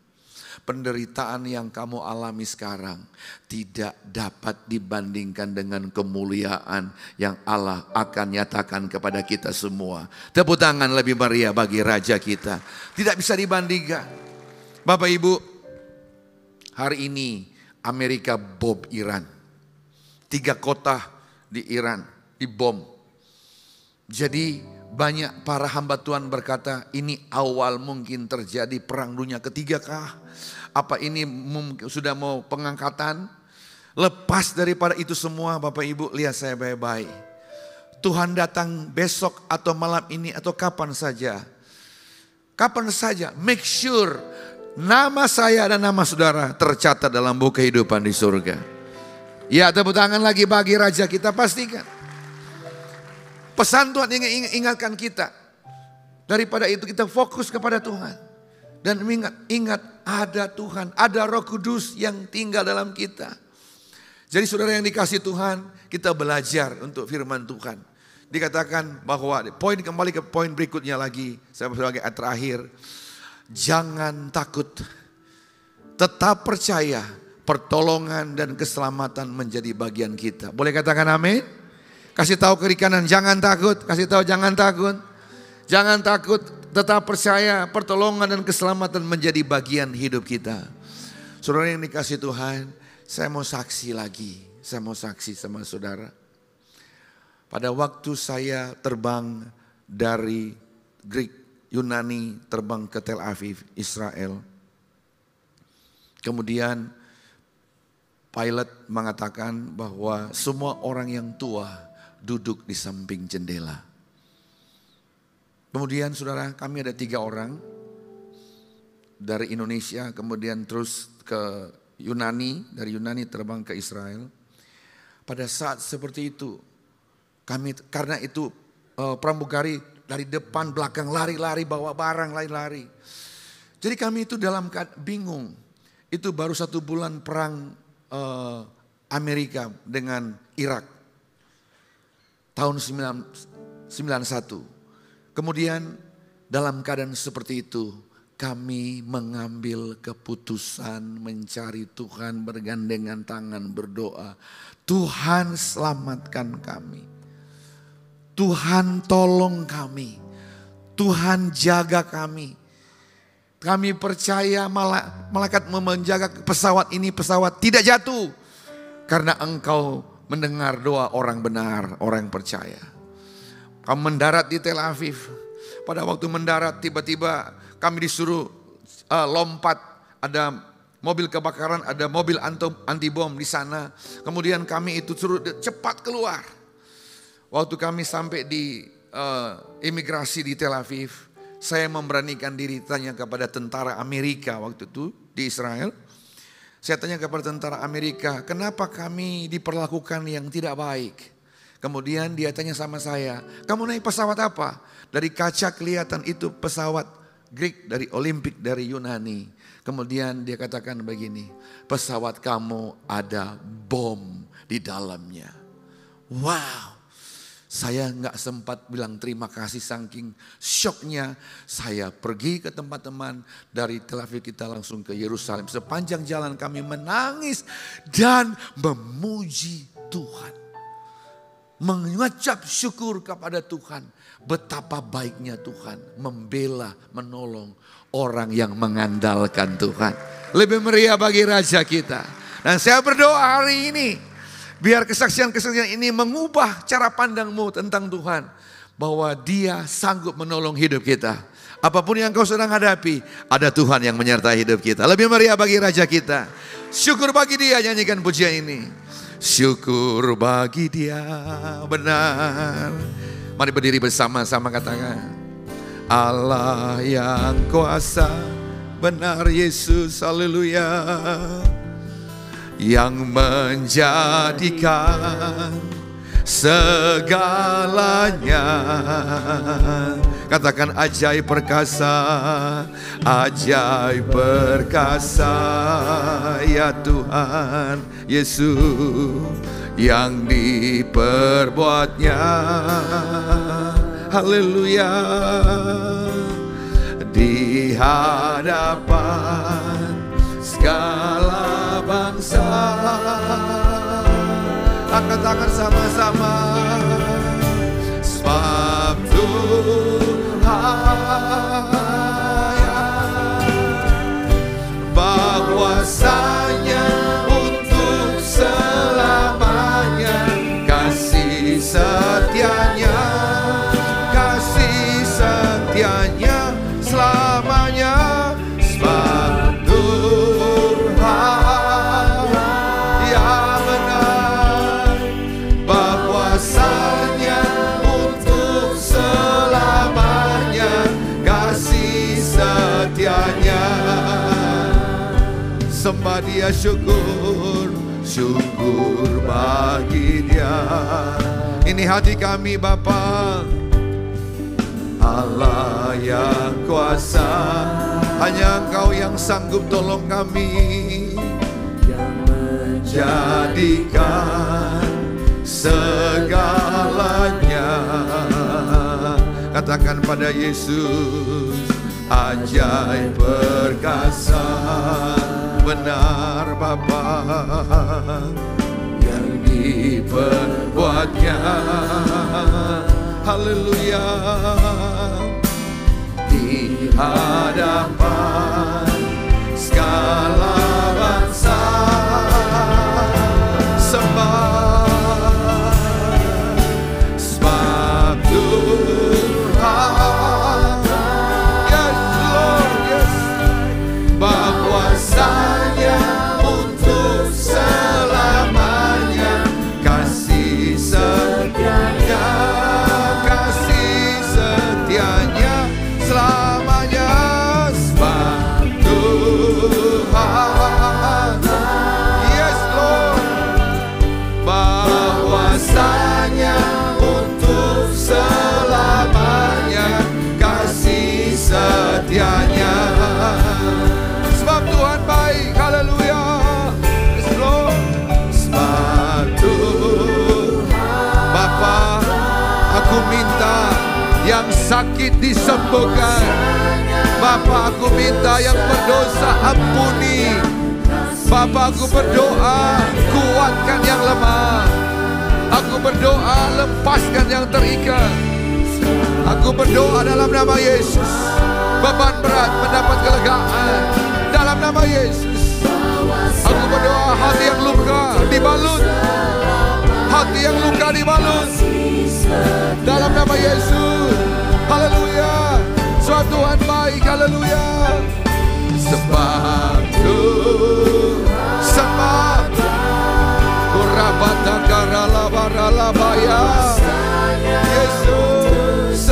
Penderitaan yang kamu alami sekarang tidak dapat dibandingkan dengan kemuliaan yang Allah akan nyatakan kepada kita semua. Tepuk tangan lebih meriah bagi Raja kita. Tidak bisa dibandingkan. Bapak Ibu, hari ini Amerika bom Iran. 3 kota di Iran dibom. Jadi banyak para hamba Tuhan berkata, ini awal mungkin terjadi perang dunia ketiga kah? Apa ini mungkin sudah mau pengangkatan? Lepas daripada itu semua Bapak Ibu, lihat saya baik-baik. Tuhan datang besok atau malam ini atau kapan saja. Kapan saja, make sure nama saya dan nama saudara tercatat dalam buku kehidupan di surga. Ya, tepuk tangan lagi bagi Raja kita, pastikan. Pesan Tuhan ingatkan kita. Daripada itu kita fokus kepada Tuhan. Dan ingat ada Tuhan, ada Roh Kudus yang tinggal dalam kita. Jadi saudara yang dikasih Tuhan, kita belajar untuk firman Tuhan. Dikatakan bahwa, kembali ke poin berikutnya lagi, saya sebagai terakhir. Jangan takut, tetap percaya pertolongan dan keselamatan menjadi bagian kita. Boleh katakan amin? Kasih tahu kiri kanan, jangan takut. Kasih tahu jangan takut. Jangan takut, tetap percaya pertolongan dan keselamatan menjadi bagian hidup kita. Saudara yang dikasihi Tuhan, saya mau saksi lagi. Saya mau saksi sama saudara. Pada waktu saya terbang dari Greek, Yunani, terbang ke Tel Aviv, Israel. Kemudian pilot mengatakan bahwa semua orang yang tua duduk di samping jendela. Kemudian saudara, kami ada 3 orang dari Indonesia, kemudian terus ke Yunani, dari Yunani terbang ke Israel. Pada saat seperti itu, kami karena itu pramugari dari depan belakang lari-lari bawa barang lari-lari. Jadi kami itu dalam bingung. Itu baru 1 bulan perang Amerika dengan Irak tahun 91. Kemudian dalam keadaan seperti itu kami mengambil keputusan mencari Tuhan, bergandengan tangan berdoa. Tuhan selamatkan kami. Tuhan tolong kami. Tuhan jaga kami. Kami percaya malaikat menjaga pesawat ini, pesawat tidak jatuh. Karena engkau mendengar doa orang benar, orang percaya. Kami mendarat di Tel Aviv. Pada waktu mendarat tiba-tiba kami disuruh lompat. Ada mobil kebakaran, ada mobil anti bom di sana. Kemudian kami itu suruh cepat keluar. Waktu kami sampai di imigrasi di Tel Aviv, saya memberanikan diri tanya kepada tentara Amerika waktu itu di Israel. Saya tanya kepada tentara Amerika, kenapa kami diperlakukan yang tidak baik? Kemudian dia tanya sama saya, kamu naik pesawat apa? Dari kaca kelihatan itu pesawat Greek dari Olimpik dari Yunani. Kemudian dia katakan begini, pesawat kamu ada bom di dalamnya. Wow. Saya nggak sempat bilang terima kasih saking syoknya. Saya pergi ke tempat teman dari Tel Aviv kita langsung ke Yerusalem. Sepanjang jalan kami menangis dan memuji Tuhan. Mengucap syukur kepada Tuhan. Betapa baiknya Tuhan membela, menolong orang yang mengandalkan Tuhan. Lebih meriah bagi Raja kita. Dan saya berdoa hari ini. Biar kesaksian-kesaksian ini mengubah cara pandangmu tentang Tuhan. Bahwa Dia sanggup menolong hidup kita. Apapun yang kau sedang hadapi, ada Tuhan yang menyertai hidup kita. Lebih meriah bagi Raja kita. Syukur bagi Dia, nyanyikan pujian ini. Syukur bagi Dia, benar. Mari berdiri bersama-sama katakan. Allah yang kuasa, benar Yesus, haleluya. Yang menjadikan segalanya. Katakan ajaib perkasa, ajaib perkasa ya Tuhan Yesus yang diperbuatnya. Haleluya. Di hadapan segala bangsa, angkat tangan sama-sama. Sebab Tuhan bahwasanya untuk selamanya, kasih setianya, kasih setianya selamanya. Sebab sembah Dia, syukur, syukur bagi Dia. Ini hati kami Bapa. Allah yang kuasa, hanya Engkau yang sanggup tolong kami. Yang menjadikan segalanya. Katakan pada Yesus, ajaib perkasa, benar Bapa yang diperbuatnya. Haleluya. hadapan segala bangsa. Sembah, sebab Tuhan, yes Lord, yes, berkuasanya untuk selamanya, kasih setianya, kasih setianya selamanya. Sebab Tuhan, yes Lord, bahwasanya untuk selamanya, kasih setianya. Sebab Tuhan baik, haleluya. Yes Lord, sebab Tuhan. Bapa, aku minta yang sakit disembuhkan. Bapa, aku minta yang berdosa ampuni. Bapa, aku berdoa kuatkan yang lemah. Aku berdoa lepaskan yang terikat. Aku berdoa dalam nama Yesus, beban berat mendapat kelegaan dalam nama Yesus. Aku berdoa hati yang luka dibalut, hati yang luka dibalut dalam nama Yesus. Haleluya. Sebab Tuhan baik, haleluya. Sebab Tuhan, sebab Kurabata karala barala baya, Yesus,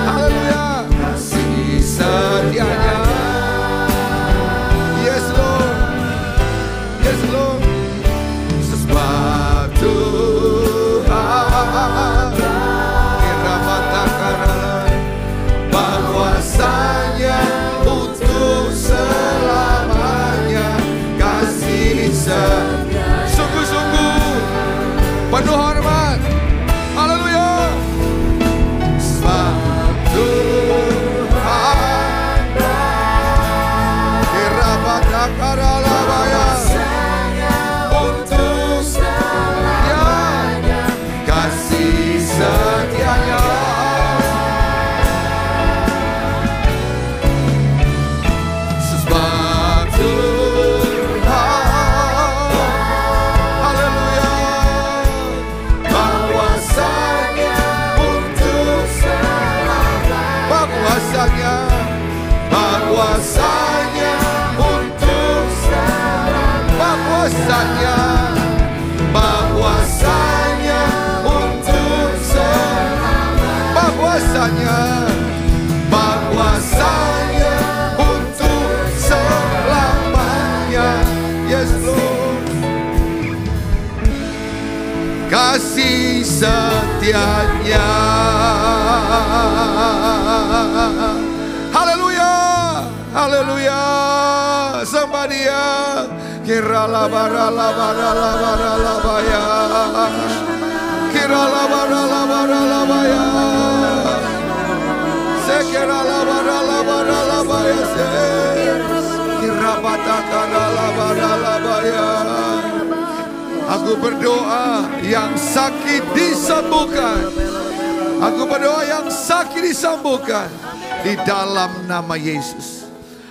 haleluya, kasih setianya. Yes Lord, yes Lord. Sebab Tuhan, Kurabata karala, bahwasanya untuk selamanya, kasih setianya. Sungguh-sungguh penuh hormat, haleluya. Sebab Tuhan, Kirabata karalabaya, untuk selamanya, kasih setianya. Sebab Tuhan, haleluya, bahwasanya untuk selamanya, bahwasanya, bahwasanya untuk selamanya, bahwasanya, bahwasanya untuk selamanya, bahwasanya, bahwasanya untuk selamanya. Yes Lord, kasih setianya. Haleluya, haleluya. Sembah Dia. Kirala barala barala barala baya, kirala barala barala baya, sekirala barala barala baya, se kirabata karala barala baya. Aku berdoa yang sakit disembuhkan. Aku berdoa yang sakit disembuhkan di dalam nama Yesus.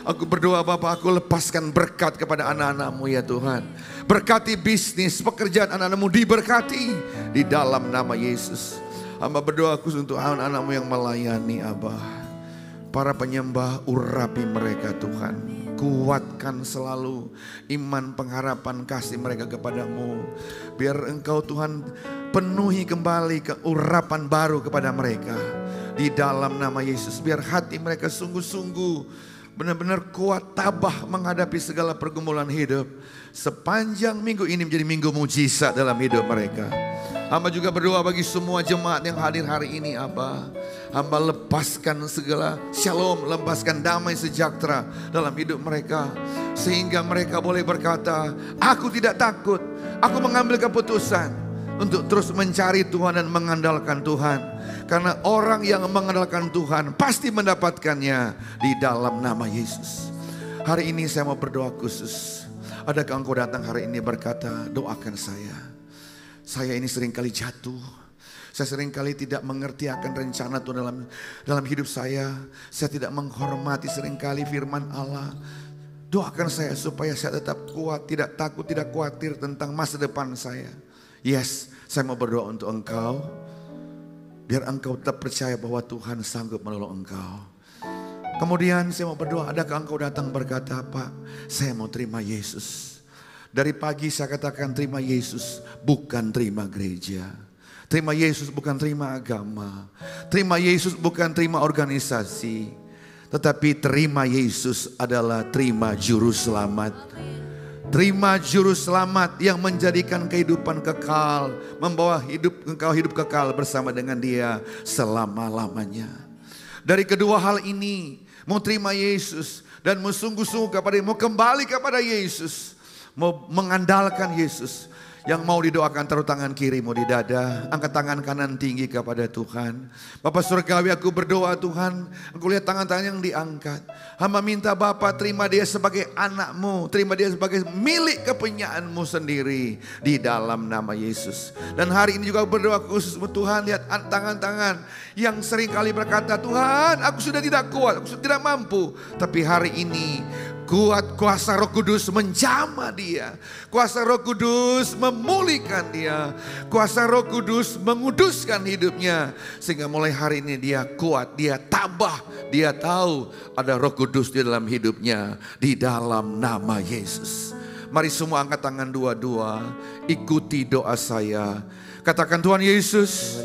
Aku berdoa Bapak, aku lepaskan berkat kepada anak-anak-Mu ya Tuhan. Berkati bisnis, pekerjaan anak-anak-Mu diberkati di dalam nama Yesus. Hamba berdoa khusus untuk anak-anak-Mu yang melayani Abah. Para penyembah, urapi mereka Tuhan. Kuatkan selalu iman, pengharapan, kasih mereka kepadamu. Biar Engkau Tuhan penuhi kembali keurapan baru kepada mereka. Di dalam nama Yesus, biar hati mereka sungguh-sungguh benar-benar kuat, tabah menghadapi segala pergumulan hidup. Sepanjang minggu ini menjadi minggu mujizat dalam hidup mereka. Hamba juga berdoa bagi semua jemaat yang hadir hari ini Abah. Hamba lepaskan segala shalom, lepaskan damai sejahtera dalam hidup mereka. Sehingga mereka boleh berkata, aku tidak takut, aku mengambil keputusan untuk terus mencari Tuhan dan mengandalkan Tuhan. Karena orang yang mengandalkan Tuhan pasti mendapatkannya di dalam nama Yesus. Hari ini saya mau berdoa khusus. Adakah engkau datang hari ini berkata, doakan saya. Saya ini seringkali jatuh, Saya seringkali tidak mengerti akan rencana Tuhan dalam hidup saya. Saya tidak menghormati seringkali firman Allah. Doakan saya supaya saya tetap kuat, tidak takut, tidak khawatir tentang masa depan saya. Yes, saya mau berdoa untuk engkau. Biar engkau tetap percaya bahwa Tuhan sanggup menolong engkau. Kemudian saya mau berdoa, adakah engkau datang berkata, Pak, saya mau terima Yesus. Dari pagi saya katakan terima Yesus, bukan terima gereja. Terima Yesus bukan terima agama. Terima Yesus bukan terima organisasi. Tetapi terima Yesus adalah terima juru selamat. Terima juru selamat yang menjadikan kehidupan kekal. Membawa engkau hidup kekal bersama dengan Dia selama-lamanya. Dari kedua hal ini, mau terima Yesus dan mau sungguh-sungguh kepada Dia, mau kembali kepada Yesus, mau mengandalkan Yesus. Yang mau didoakan taruh tangan kirimu di dada, angkat tangan kanan tinggi kepada Tuhan. Bapa surgawi, aku berdoa Tuhan, aku lihat tangan-tangan yang diangkat. Hamba minta Bapa terima dia sebagai anakmu, terima dia sebagai milik kepunyaanmu sendiri di dalam nama Yesus. Dan hari ini juga berdoa khusus Tuhan, lihat tangan-tangan yang sering kali berkata, Tuhan aku sudah tidak kuat, aku sudah tidak mampu. Tapi hari ini kuat kuasa Roh Kudus menjamah dia. Kuasa Roh Kudus memulihkan dia. Kuasa Roh Kudus menguduskan hidupnya. Sehingga mulai hari ini dia kuat, dia tabah. Dia tahu ada Roh Kudus di dalam hidupnya. Di dalam nama Yesus. Mari semua angkat tangan dua-dua. Ikuti doa saya. Katakan Tuhan Yesus.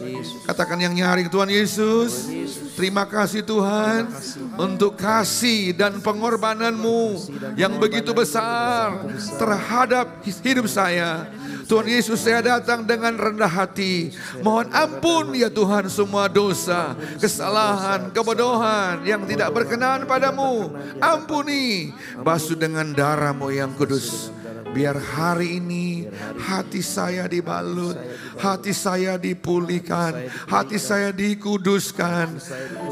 Katakan yang nyaring, Tuhan Yesus. Terima kasih Tuhan untuk kasih dan pengorbananmu yang begitu besar terhadap hidup saya. Tuhan Yesus, saya datang dengan rendah hati. Mohon ampun ya Tuhan semua dosa, kesalahan, kebodohan yang tidak berkenan padamu. Ampuni, basuh dengan darah-Mu yang kudus. Biar hari ini hati saya dibalut, hati saya dipulihkan, hati saya dikuduskan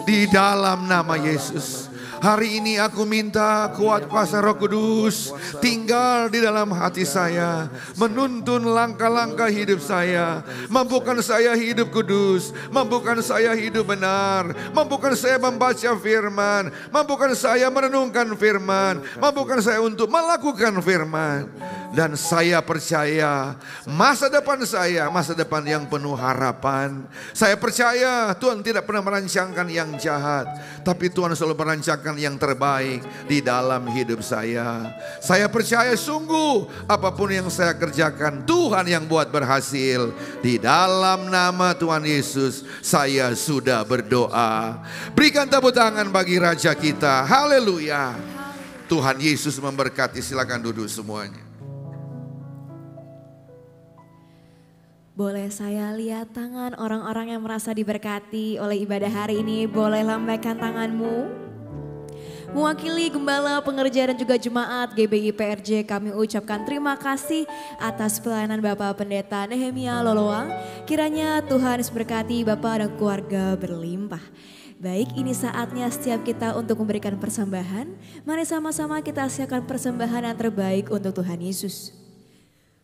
di dalam nama Yesus. Hari ini aku minta kuat kuasa Roh Kudus tinggal di dalam hati saya, menuntun langkah-langkah hidup saya, mampukan saya hidup kudus, mampukan saya hidup benar, mampukan saya membaca firman, mampukan saya merenungkan firman, mampukan saya untuk melakukan firman. Dan saya percaya masa depan saya, masa depan yang penuh harapan. Saya percaya Tuhan tidak pernah merancangkan yang jahat, tapi Tuhan selalu merancangkan yang terbaik di dalam hidup saya. Saya percaya sungguh apapun yang saya kerjakan Tuhan yang buat berhasil. Di dalam nama Tuhan Yesus saya sudah berdoa. Berikan tepuk tangan bagi Raja kita. Haleluya. Tuhan Yesus memberkati. Silakan duduk semuanya. Boleh saya lihat tangan orang-orang yang merasa diberkati oleh ibadah hari ini? Boleh lambaikan tanganmu. Mewakili gembala, pengerja dan juga jemaat GBI PRJ, kami ucapkan terima kasih atas pelayanan Bapak Pendeta Nehemia Loloang. Kiranya Tuhan memberkati Bapak dan keluarga berlimpah. Baik, ini saatnya setiap kita untuk memberikan persembahan. Mari sama-sama kita siapkan persembahan yang terbaik untuk Tuhan Yesus.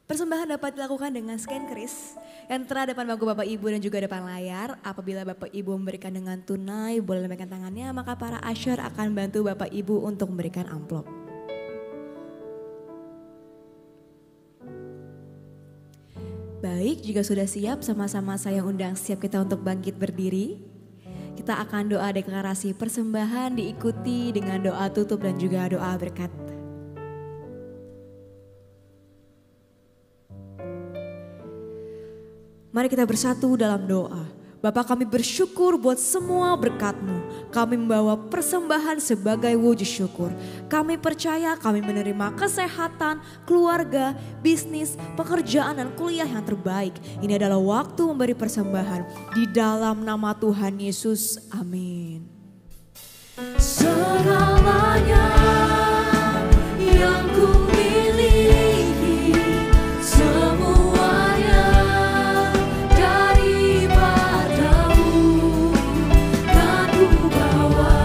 Persembahan dapat dilakukan dengan scan kris yang terada depan bangku Bapak Ibu dan juga depan layar. Apabila Bapak Ibu memberikan dengan tunai, boleh lambaikan tangannya, maka para usher akan bantu Bapak Ibu untuk memberikan amplop. Baik, jika sudah siap, sama-sama saya undang siap kita untuk bangkit berdiri. Kita akan doa deklarasi persembahan diikuti dengan doa tutup dan juga doa berkat. Mari kita bersatu dalam doa. Bapa, kami bersyukur buat semua berkat-Mu. Kami membawa persembahan sebagai wujud syukur. Kami percaya kami menerima kesehatan, keluarga, bisnis, pekerjaan dan kuliah yang terbaik. Ini adalah waktu memberi persembahan. Di dalam nama Tuhan Yesus, amin. Segalanya yang ku miliki, semuanya daripadamu, kan ku bawa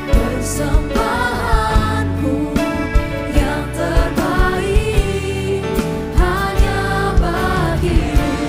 persembahanku yang terbaik hanya bagimu.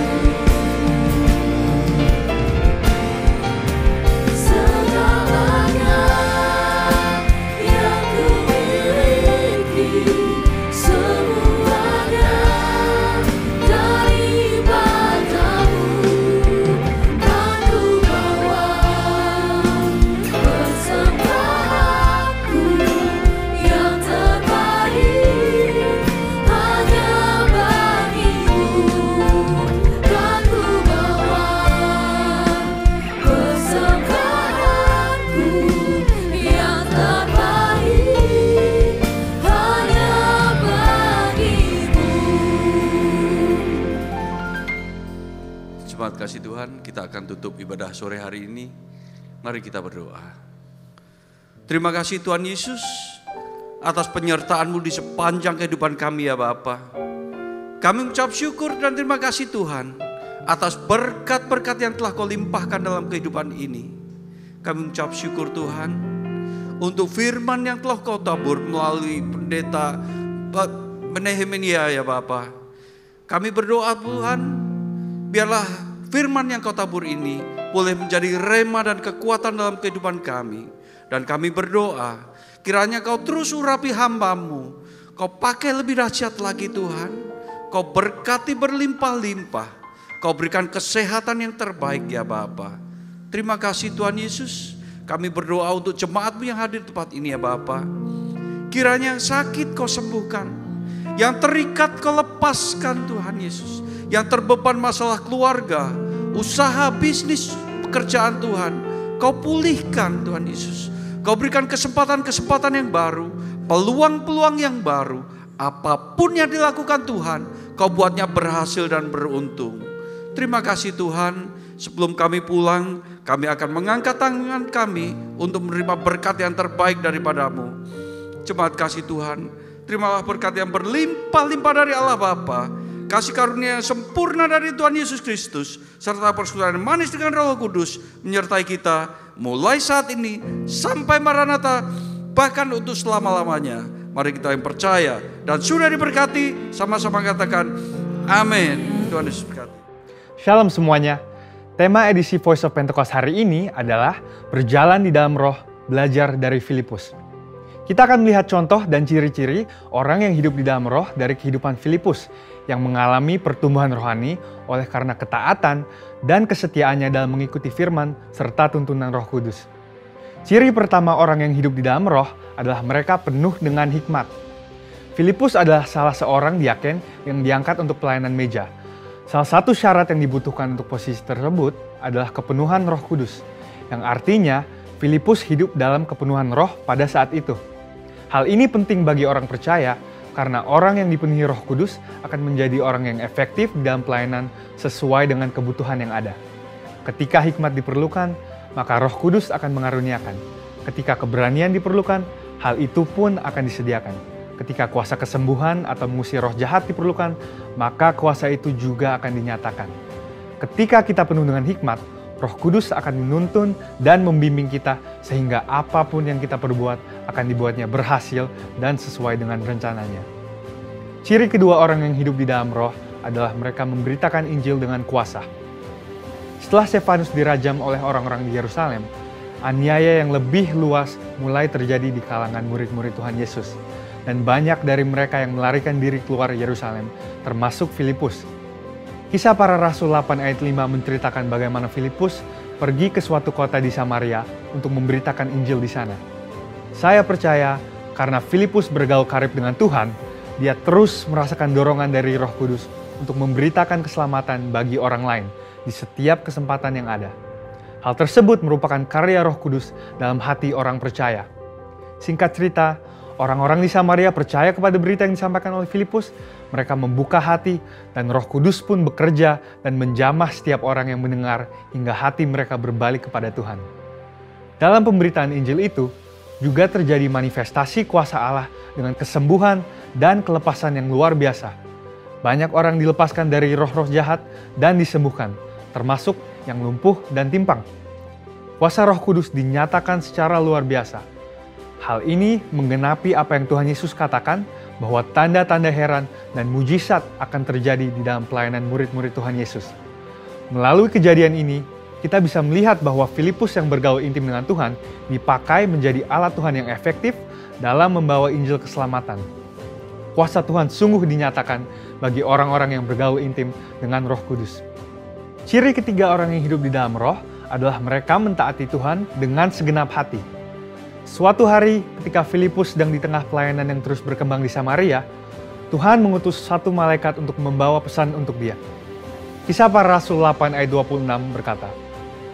Jemaat kasih Tuhan, kita akan tutup ibadah sore hari ini. Mari kita berdoa. Terima kasih Tuhan Yesus atas penyertaan-Mu di sepanjang kehidupan kami ya Bapa. Kami mengucap syukur dan terima kasih Tuhan atas berkat-berkat yang telah Kau limpahkan dalam kehidupan ini. Kami mengucap syukur Tuhan untuk firman yang telah Kau tabur melalui pendeta Nehemia ya Bapa. Kami berdoa Tuhan, biarlah firman yang Kau tabur ini boleh menjadi rema dan kekuatan dalam kehidupan kami. Dan kami berdoa, kiranya Kau terus urapi hamba-Mu. Kau pakai lebih dahsyat lagi Tuhan. Kau berkati berlimpah-limpah. Kau berikan kesehatan yang terbaik ya Bapa. Terima kasih Tuhan Yesus. Kami berdoa untuk jemaat-Mu yang hadir di tempat ini ya Bapa. Kiranya yang sakit Kau sembuhkan. Yang terikat Kau lepaskan Tuhan Yesus. Yang terbeban masalah keluarga, usaha, bisnis, pekerjaan Tuhan, Kau pulihkan Tuhan Yesus. Kau berikan kesempatan-kesempatan yang baru, peluang-peluang yang baru. Apapun yang dilakukan Tuhan, Kau buatnya berhasil dan beruntung. Terima kasih Tuhan. Sebelum kami pulang, kami akan mengangkat tangan kami untuk menerima berkat yang terbaik daripada-Mu. Jemaat kasih Tuhan, terimalah berkat yang berlimpah-limpah dari Allah Bapa, kasih karunia yang sempurna dari Tuhan Yesus Kristus, serta persekutuan manis dengan Roh Kudus menyertai kita mulai saat ini sampai Maranatha, bahkan untuk selama-lamanya. Mari kita yang percaya dan sudah diberkati sama-sama katakan amin. Tuhan Yesus berkati. Shalom semuanya. Tema edisi Voice of Pentecost hari ini adalah berjalan di dalam roh, belajar dari Filipus. Kita akan melihat contoh dan ciri-ciri orang yang hidup di dalam roh dari kehidupan Filipus yang mengalami pertumbuhan rohani oleh karena ketaatan dan kesetiaannya dalam mengikuti firman serta tuntunan Roh Kudus. Ciri pertama orang yang hidup di dalam roh adalah mereka penuh dengan hikmat. Filipus adalah salah seorang diaken yang diangkat untuk pelayanan meja. Salah satu syarat yang dibutuhkan untuk posisi tersebut adalah kepenuhan Roh Kudus, yang artinya Filipus hidup dalam kepenuhan roh pada saat itu. Hal ini penting bagi orang percaya karena orang yang dipenuhi Roh Kudus akan menjadi orang yang efektif dalam pelayanan sesuai dengan kebutuhan yang ada. Ketika hikmat diperlukan, maka Roh Kudus akan mengaruniakan. Ketika keberanian diperlukan, hal itu pun akan disediakan. Ketika kuasa kesembuhan atau mengusir roh jahat diperlukan, maka kuasa itu juga akan dinyatakan. Ketika kita penuh dengan hikmat, Roh Kudus akan menuntun dan membimbing kita sehingga apapun yang kita perbuat akan dibuatnya berhasil dan sesuai dengan rencananya. Ciri kedua orang yang hidup di dalam roh adalah mereka memberitakan Injil dengan kuasa. Setelah Stefanus dirajam oleh orang-orang di Yerusalem, aniaya yang lebih luas mulai terjadi di kalangan murid-murid Tuhan Yesus. Dan banyak dari mereka yang melarikan diri keluar Yerusalem, termasuk Filipus. Kisah para Rasul 8 ayat 5 menceritakan bagaimana Filipus pergi ke suatu kota di Samaria untuk memberitakan Injil di sana. Saya percaya karena Filipus bergaul karib dengan Tuhan, dia terus merasakan dorongan dari Roh Kudus untuk memberitakan keselamatan bagi orang lain di setiap kesempatan yang ada. Hal tersebut merupakan karya Roh Kudus dalam hati orang percaya. Singkat cerita, orang-orang di Samaria percaya kepada berita yang disampaikan oleh Filipus. Mereka membuka hati dan Roh Kudus pun bekerja dan menjamah setiap orang yang mendengar hingga hati mereka berbalik kepada Tuhan. Dalam pemberitaan Injil itu juga terjadi manifestasi kuasa Allah dengan kesembuhan dan kelepasan yang luar biasa. Banyak orang dilepaskan dari roh-roh jahat dan disembuhkan, termasuk yang lumpuh dan timpang. Kuasa Roh Kudus dinyatakan secara luar biasa. Hal ini menggenapi apa yang Tuhan Yesus katakan bahwa tanda-tanda heran dan mujizat akan terjadi di dalam pelayanan murid-murid Tuhan Yesus. Melalui kejadian ini, kita bisa melihat bahwa Filipus yang bergaul intim dengan Tuhan dipakai menjadi alat Tuhan yang efektif dalam membawa Injil keselamatan. Kuasa Tuhan sungguh dinyatakan bagi orang-orang yang bergaul intim dengan Roh Kudus. Ciri ketiga orang yang hidup di dalam roh adalah mereka mentaati Tuhan dengan segenap hati. Suatu hari ketika Filipus sedang di tengah pelayanan yang terus berkembang di Samaria, Tuhan mengutus satu malaikat untuk membawa pesan untuk dia. Kisah para Rasul 8 ayat 26 berkata,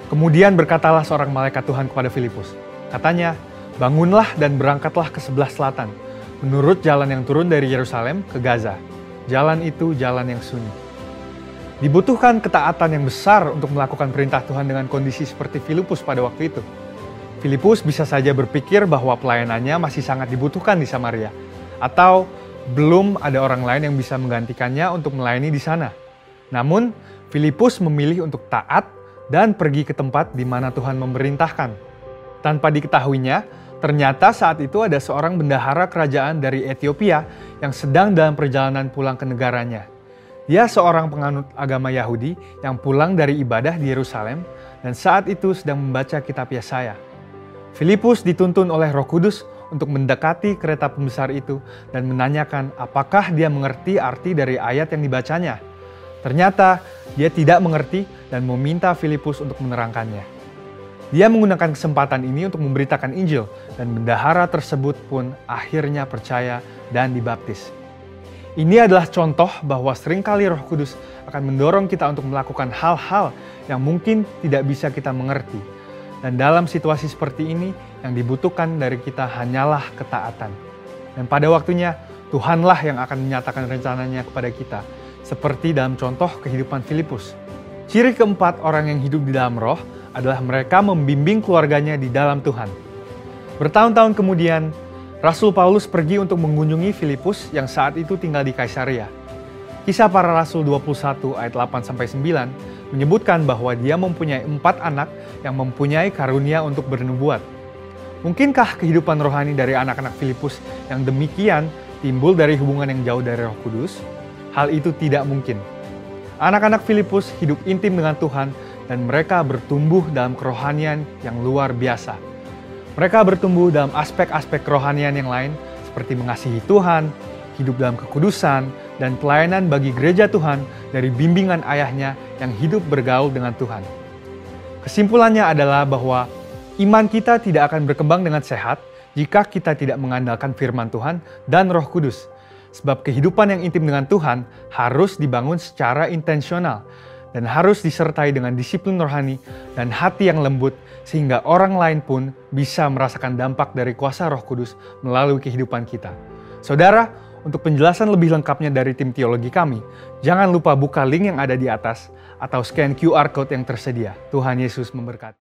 "Kemudian berkatalah seorang malaikat Tuhan kepada Filipus. Katanya, bangunlah dan berangkatlah ke sebelah selatan, menurut jalan yang turun dari Yerusalem ke Gaza. Jalan itu jalan yang sunyi." Dibutuhkan ketaatan yang besar untuk melakukan perintah Tuhan dengan kondisi seperti Filipus pada waktu itu. Filipus bisa saja berpikir bahwa pelayanannya masih sangat dibutuhkan di Samaria, atau belum ada orang lain yang bisa menggantikannya untuk melayani di sana. Namun, Filipus memilih untuk taat dan pergi ke tempat di mana Tuhan memerintahkan. Tanpa diketahuinya, ternyata saat itu ada seorang bendahara kerajaan dari Ethiopia yang sedang dalam perjalanan pulang ke negaranya. Dia seorang penganut agama Yahudi yang pulang dari ibadah di Yerusalem dan saat itu sedang membaca kitab Yesaya. Filipus dituntun oleh Roh Kudus untuk mendekati kereta pembesar itu dan menanyakan apakah dia mengerti arti dari ayat yang dibacanya. Ternyata dia tidak mengerti dan meminta Filipus untuk menerangkannya. Dia menggunakan kesempatan ini untuk memberitakan Injil dan bendahara tersebut pun akhirnya percaya dan dibaptis. Ini adalah contoh bahwa seringkali Roh Kudus akan mendorong kita untuk melakukan hal-hal yang mungkin tidak bisa kita mengerti. Dan dalam situasi seperti ini, yang dibutuhkan dari kita hanyalah ketaatan. Dan pada waktunya, Tuhanlah yang akan menyatakan rencananya kepada kita, seperti dalam contoh kehidupan Filipus. Ciri keempat orang yang hidup di dalam roh adalah mereka membimbing keluarganya di dalam Tuhan. Bertahun-tahun kemudian, Rasul Paulus pergi untuk mengunjungi Filipus yang saat itu tinggal di Kaisarea. Kisah Para Rasul 21 ayat 8-9 menyebutkan bahwa dia mempunyai 4 anak yang mempunyai karunia untuk bernubuat. Mungkinkah kehidupan rohani dari anak-anak Filipus yang demikian timbul dari hubungan yang jauh dari Roh Kudus? Hal itu tidak mungkin. Anak-anak Filipus hidup intim dengan Tuhan dan mereka bertumbuh dalam kerohanian yang luar biasa. Mereka bertumbuh dalam aspek-aspek kerohanian yang lain seperti mengasihi Tuhan, hidup dalam kekudusan, dan pelayanan bagi gereja Tuhan dari bimbingan ayahnya yang hidup bergaul dengan Tuhan. Kesimpulannya adalah bahwa iman kita tidak akan berkembang dengan sehat jika kita tidak mengandalkan firman Tuhan dan Roh Kudus. Sebab kehidupan yang intim dengan Tuhan harus dibangun secara intensional dan harus disertai dengan disiplin rohani dan hati yang lembut sehingga orang lain pun bisa merasakan dampak dari kuasa Roh Kudus melalui kehidupan kita. Saudara, untuk penjelasan lebih lengkapnya dari tim teologi kami, jangan lupa buka link yang ada di atas atau scan QR Code yang tersedia. Tuhan Yesus memberkati.